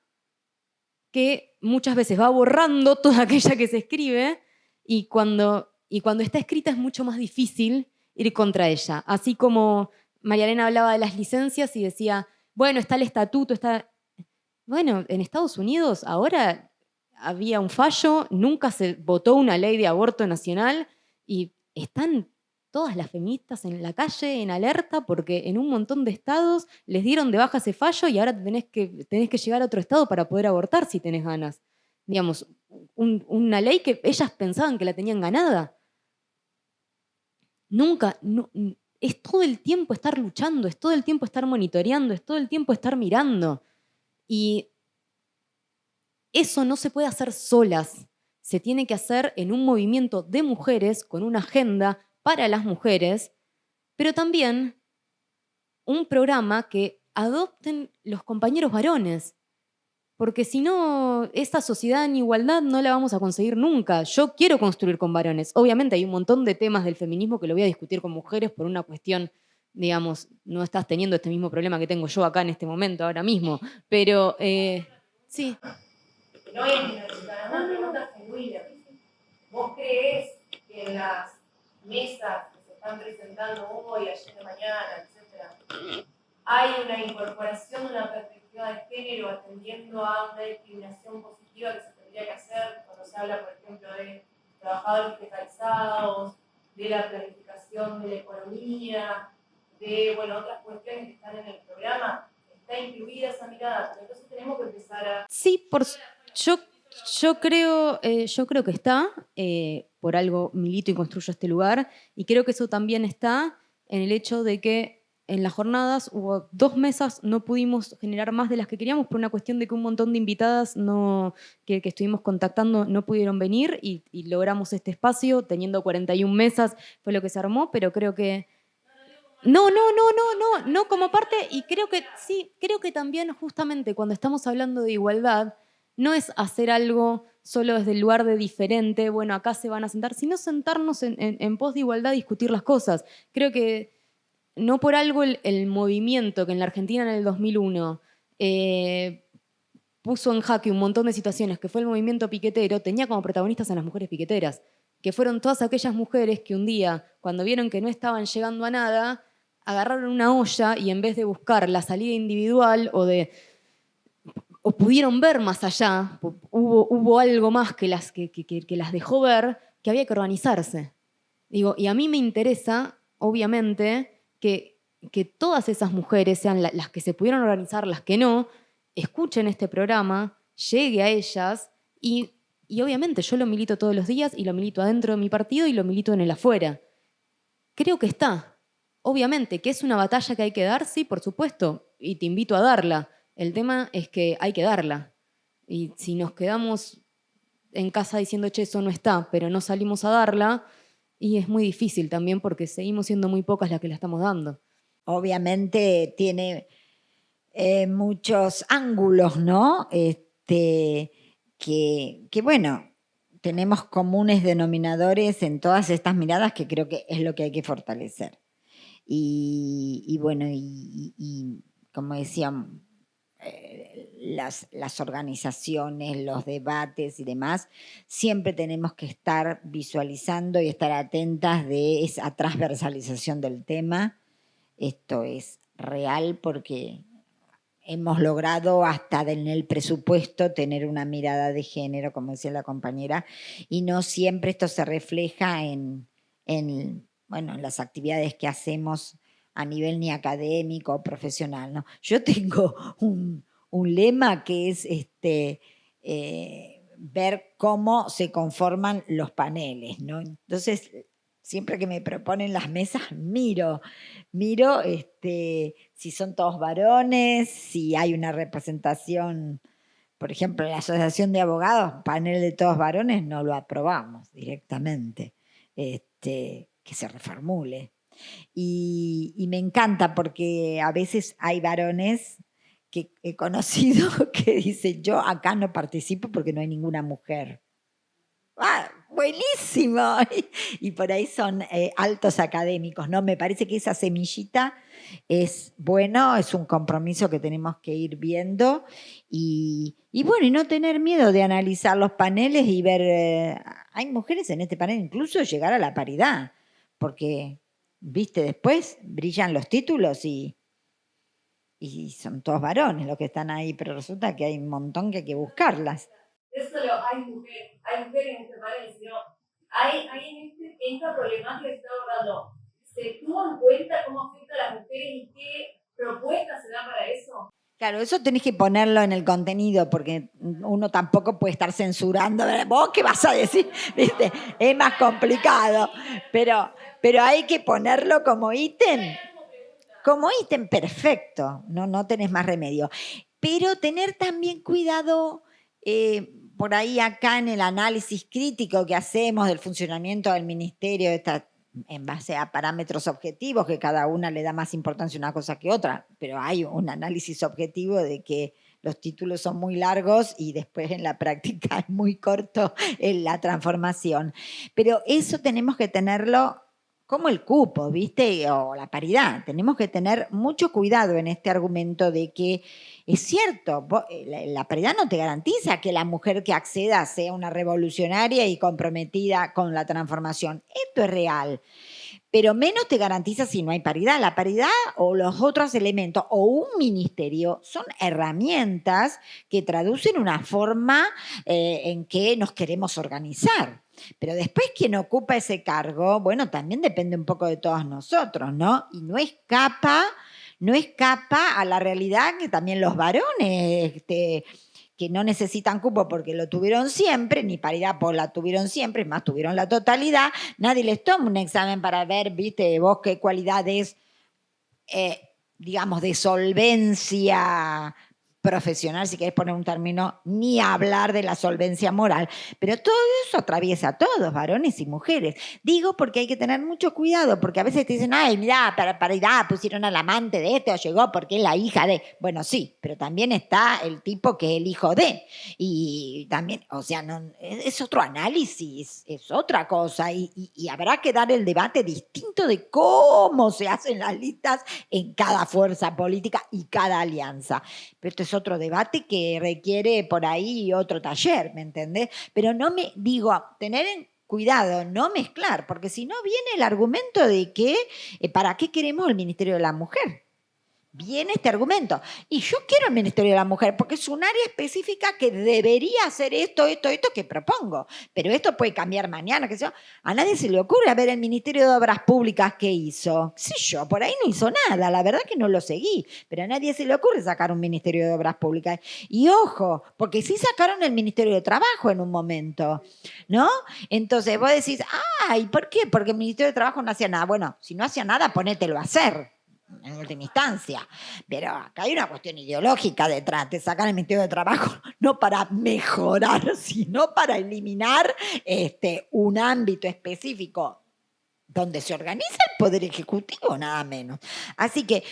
que muchas veces va borrando toda aquella que se escribe y cuando está escrita es mucho más difícil ir contra ella. Así como María Elena hablaba de las licencias y decía, bueno, está el estatuto, está... Bueno, en Estados Unidos ahora había un fallo, nunca se votó una ley de aborto nacional y están todas las feministas en la calle en alerta porque en un montón de estados les dieron de baja ese fallo y ahora tenés que llegar a otro estado para poder abortar si tenés ganas. Digamos, una ley que ellas pensaban que la tenían ganada. Nunca, es todo el tiempo estar luchando, es todo el tiempo estar monitoreando, es todo el tiempo estar mirando. Y eso no se puede hacer solas. Se tiene que hacer en un movimiento de mujeres, con una agenda para las mujeres, pero también un programa que adopten los compañeros varones. Porque si no, esta sociedad en igualdad no la vamos a conseguir nunca. Yo quiero construir con varones. Obviamente hay un montón de temas del feminismo que lo voy a discutir con mujeres por una cuestión, digamos, no estás teniendo este mismo problema que tengo yo acá en este momento, ahora mismo. Pero, sí. No es universitaria, es una pregunta genuina. ¿Vos crees que en las mesas que se están presentando hoy, ayer, mañana, etcétera, hay una incorporación de una perspectiva de género atendiendo a una discriminación positiva que se tendría que hacer cuando se habla, por ejemplo, de trabajadores precarizados, de la planificación de la economía, de otras cuestiones que están en el programa? Está incluida esa mirada, pero entonces tenemos que empezar a... Sí, yo creo que está, por algo milito y construyo este lugar, y creo que eso también está en el hecho de que en las jornadas hubo 2 mesas, no pudimos generar más de las que queríamos por una cuestión de que un montón de invitadas que estuvimos contactando no pudieron venir y logramos este espacio, teniendo 41 mesas, fue lo que se armó, pero creo que... No como parte, y creo que también justamente cuando estamos hablando de igualdad, no es hacer algo solo desde el lugar de diferente, bueno, acá se van a sentar, sino sentarnos en pos de igualdad, discutir las cosas. Creo que no por algo el movimiento que en la Argentina en el 2001 puso en jaque un montón de situaciones, que fue el movimiento piquetero, tenía como protagonistas a las mujeres piqueteras, que fueron todas aquellas mujeres que un día, cuando vieron que no estaban llegando a nada, agarraron una olla y en vez de buscar la salida individual o pudieron ver más allá, hubo algo más que las dejó ver, que había que organizarse. Digo, y a mí me interesa, obviamente, que todas esas mujeres, sean las que se pudieron organizar, las que no, escuchen este programa, llegue a ellas y obviamente yo lo milito todos los días y lo milito adentro de mi partido y lo milito en el afuera. Creo que está. Obviamente, que es una batalla que hay que dar, sí, por supuesto, y te invito a darla. El tema es que hay que darla. Y si nos quedamos en casa diciendo, che, eso no está, pero no salimos a darla, y es muy difícil también porque seguimos siendo muy pocas las que la estamos dando. Obviamente tiene muchos ángulos, ¿no? Que bueno, tenemos comunes denominadores en todas estas miradas que creo que es lo que hay que fortalecer. Y bueno, como decía, las organizaciones, los debates y demás, siempre tenemos que estar visualizando y estar atentas de esa transversalización del tema. Esto es real porque hemos logrado hasta en el presupuesto tener una mirada de género, como decía la compañera, y no siempre esto se refleja en las actividades que hacemos a nivel ni académico o profesional, ¿no? Yo tengo un lema que es ver cómo se conforman los paneles, ¿no? Entonces, siempre que me proponen las mesas, miro si son todos varones, si hay una representación, por ejemplo, en la Asociación de Abogados, panel de todos varones, no lo aprobamos directamente, que se reformule. Y me encanta porque a veces hay varones que he conocido que dicen, yo acá no participo porque no hay ninguna mujer. ¡Ah, buenísimo! Y por ahí son altos académicos, ¿no? Me parece que esa semillita es bueno, es un compromiso que tenemos que ir viendo y bueno, y no tener miedo de analizar los paneles y ver, hay mujeres en este panel, incluso llegar a la paridad, porque, viste, después brillan los títulos y son todos varones los que están ahí, pero resulta que hay un montón que hay que buscarlas. eso hay mujeres en este panel, sino hay en esta problemática que se está abordando, ¿se tuvo en cuenta cómo afecta a las mujeres y qué propuestas se dan para eso? Claro, eso tenés que ponerlo en el contenido, porque uno tampoco puede estar censurando. ¿Vos qué vas a decir? ¿Viste? Es más complicado, pero hay que ponerlo como ítem. Como ítem perfecto, no tenés más remedio. Pero tener también cuidado, por ahí acá en el análisis crítico que hacemos del funcionamiento del ministerio, en base a parámetros objetivos, que cada una le da más importancia a una cosa que otra, pero hay un análisis objetivo de que los títulos son muy largos y después en la práctica es muy corto en la transformación. Pero eso tenemos que tenerlo como el cupo, ¿viste? O la paridad. Tenemos que tener mucho cuidado en este argumento de que es cierto, la paridad no te garantiza que la mujer que acceda sea una revolucionaria y comprometida con la transformación. Esto es real. Pero menos te garantiza si no hay paridad. La paridad o los otros elementos o un ministerio son herramientas que traducen una forma en que nos queremos organizar. Pero después quien ocupa ese cargo, bueno, también depende un poco de todos nosotros, ¿no? Y no escapa a la realidad que también los varones, que no necesitan cupo porque lo tuvieron siempre, ni paridad pues la tuvieron siempre, más tuvieron la totalidad, nadie les toma un examen para ver, viste, vos qué cualidades, digamos, de solvencia profesional, si querés poner un término, ni hablar de la solvencia moral. Pero todo eso atraviesa a todos, varones y mujeres. Digo porque hay que tener mucho cuidado, porque a veces te dicen, ay, mirá, para paridad pusieron al amante de este o llegó porque es la hija de... Bueno, sí, pero también está el tipo que es el hijo de. Y también, o sea, no, es otro análisis, es otra cosa. Y habrá que dar el debate distinto de cómo se hacen las listas en cada fuerza política y cada alianza. Pero esto es otro debate que requiere por ahí otro taller, ¿me entendés? Pero no me, digo, tener en cuidado, no mezclar, porque si no viene el argumento de que, ¿para qué queremos el Ministerio de la Mujer? Viene este argumento. Y yo quiero el Ministerio de la Mujer porque es un área específica que debería hacer esto que propongo. Pero esto puede cambiar mañana. Que sea. A nadie se le ocurre a ver el Ministerio de Obras Públicas qué hizo. Sí, yo por ahí no hizo nada. La verdad que no lo seguí. Pero a nadie se le ocurre sacar un Ministerio de Obras Públicas. Y ojo, porque sí sacaron el Ministerio de Trabajo en un momento, ¿no? Entonces vos decís, ay, ¿por qué? Porque el Ministerio de Trabajo no hacía nada. Bueno, si no hacía nada, ponételo a hacer. En última instancia, pero acá hay una cuestión ideológica detrás, te sacan el Ministerio de Trabajo no para mejorar, sino para eliminar un ámbito específico donde se organiza el Poder Ejecutivo, nada menos. Así que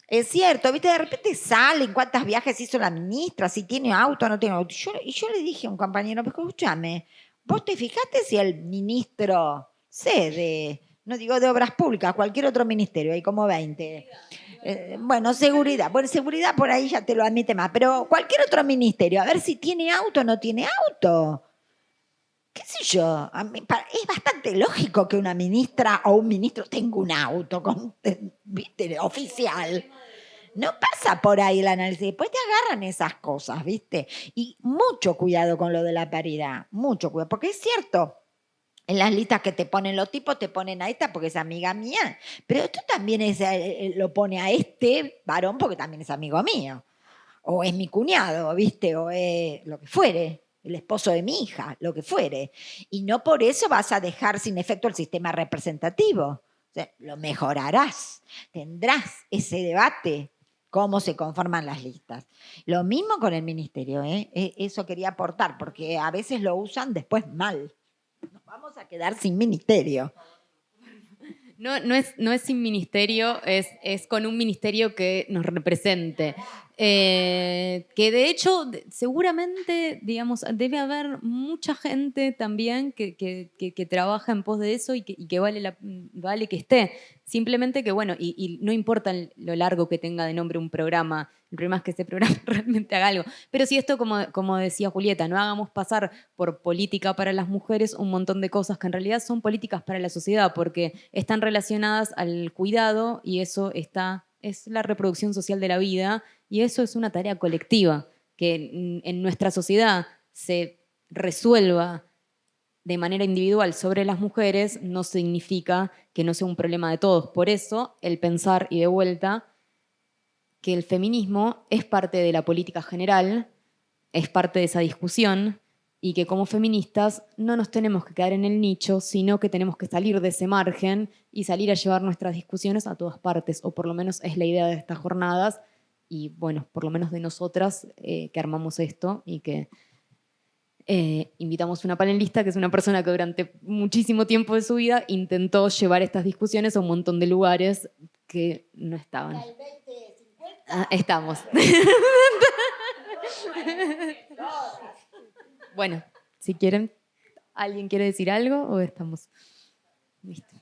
es cierto, viste, de repente salen cuántos viajes hizo la ministra, si tiene auto o no tiene auto. Y yo le dije a un compañero, pero escúchame, ¿vos te fijaste si el ministro, no digo de Obras Públicas, cualquier otro ministerio, hay como 20. Bueno, seguridad. Bueno, seguridad por ahí ya te lo admite más, pero cualquier otro ministerio, a ver si tiene auto o no tiene auto. ¿Qué sé yo? Es bastante lógico que una ministra o un ministro tenga un auto ¿viste? Oficial. No pasa por ahí el análisis. Después te agarran esas cosas, ¿viste? Y mucho cuidado con lo de la paridad. Mucho cuidado, porque es cierto. En las listas que te ponen los tipos, te ponen a esta porque es amiga mía. Pero esto también lo pone a este varón porque también es amigo mío. O es mi cuñado, ¿viste? O es lo que fuere. El esposo de mi hija, lo que fuere. Y no por eso vas a dejar sin efecto el sistema representativo. O sea, lo mejorarás. Tendrás ese debate. Cómo se conforman las listas. Lo mismo con el ministerio. Eso quería aportar, porque a veces lo usan después mal. Nos vamos a quedar sin ministerio. No es sin ministerio, es con un ministerio que nos represente. Que de hecho, seguramente, digamos, debe haber mucha gente también que trabaja en pos de eso y que vale que esté. Simplemente que, bueno, y no importa lo largo que tenga de nombre un programa, el problema es que ese programa realmente haga algo. Pero si esto, como decía Julieta, no hagamos pasar por política para las mujeres un montón de cosas que en realidad son políticas para la sociedad, porque están relacionadas al cuidado y eso es la reproducción social de la vida y eso es una tarea colectiva que en nuestra sociedad se resuelva de manera individual sobre las mujeres no significa que no sea un problema de todos. Por eso, el pensar, y de vuelta, que el feminismo es parte de la política general, es parte de esa discusión, y que como feministas no nos tenemos que quedar en el nicho, sino que tenemos que salir de ese margen y salir a llevar nuestras discusiones a todas partes, o por lo menos es la idea de estas jornadas, y bueno, por lo menos de nosotras que armamos esto y que invitamos una panelista que es una persona que durante muchísimo tiempo de su vida intentó llevar estas discusiones a un montón de lugares que no estaban. Estamos. Bueno, si quieren, ¿alguien quiere decir algo o estamos listos?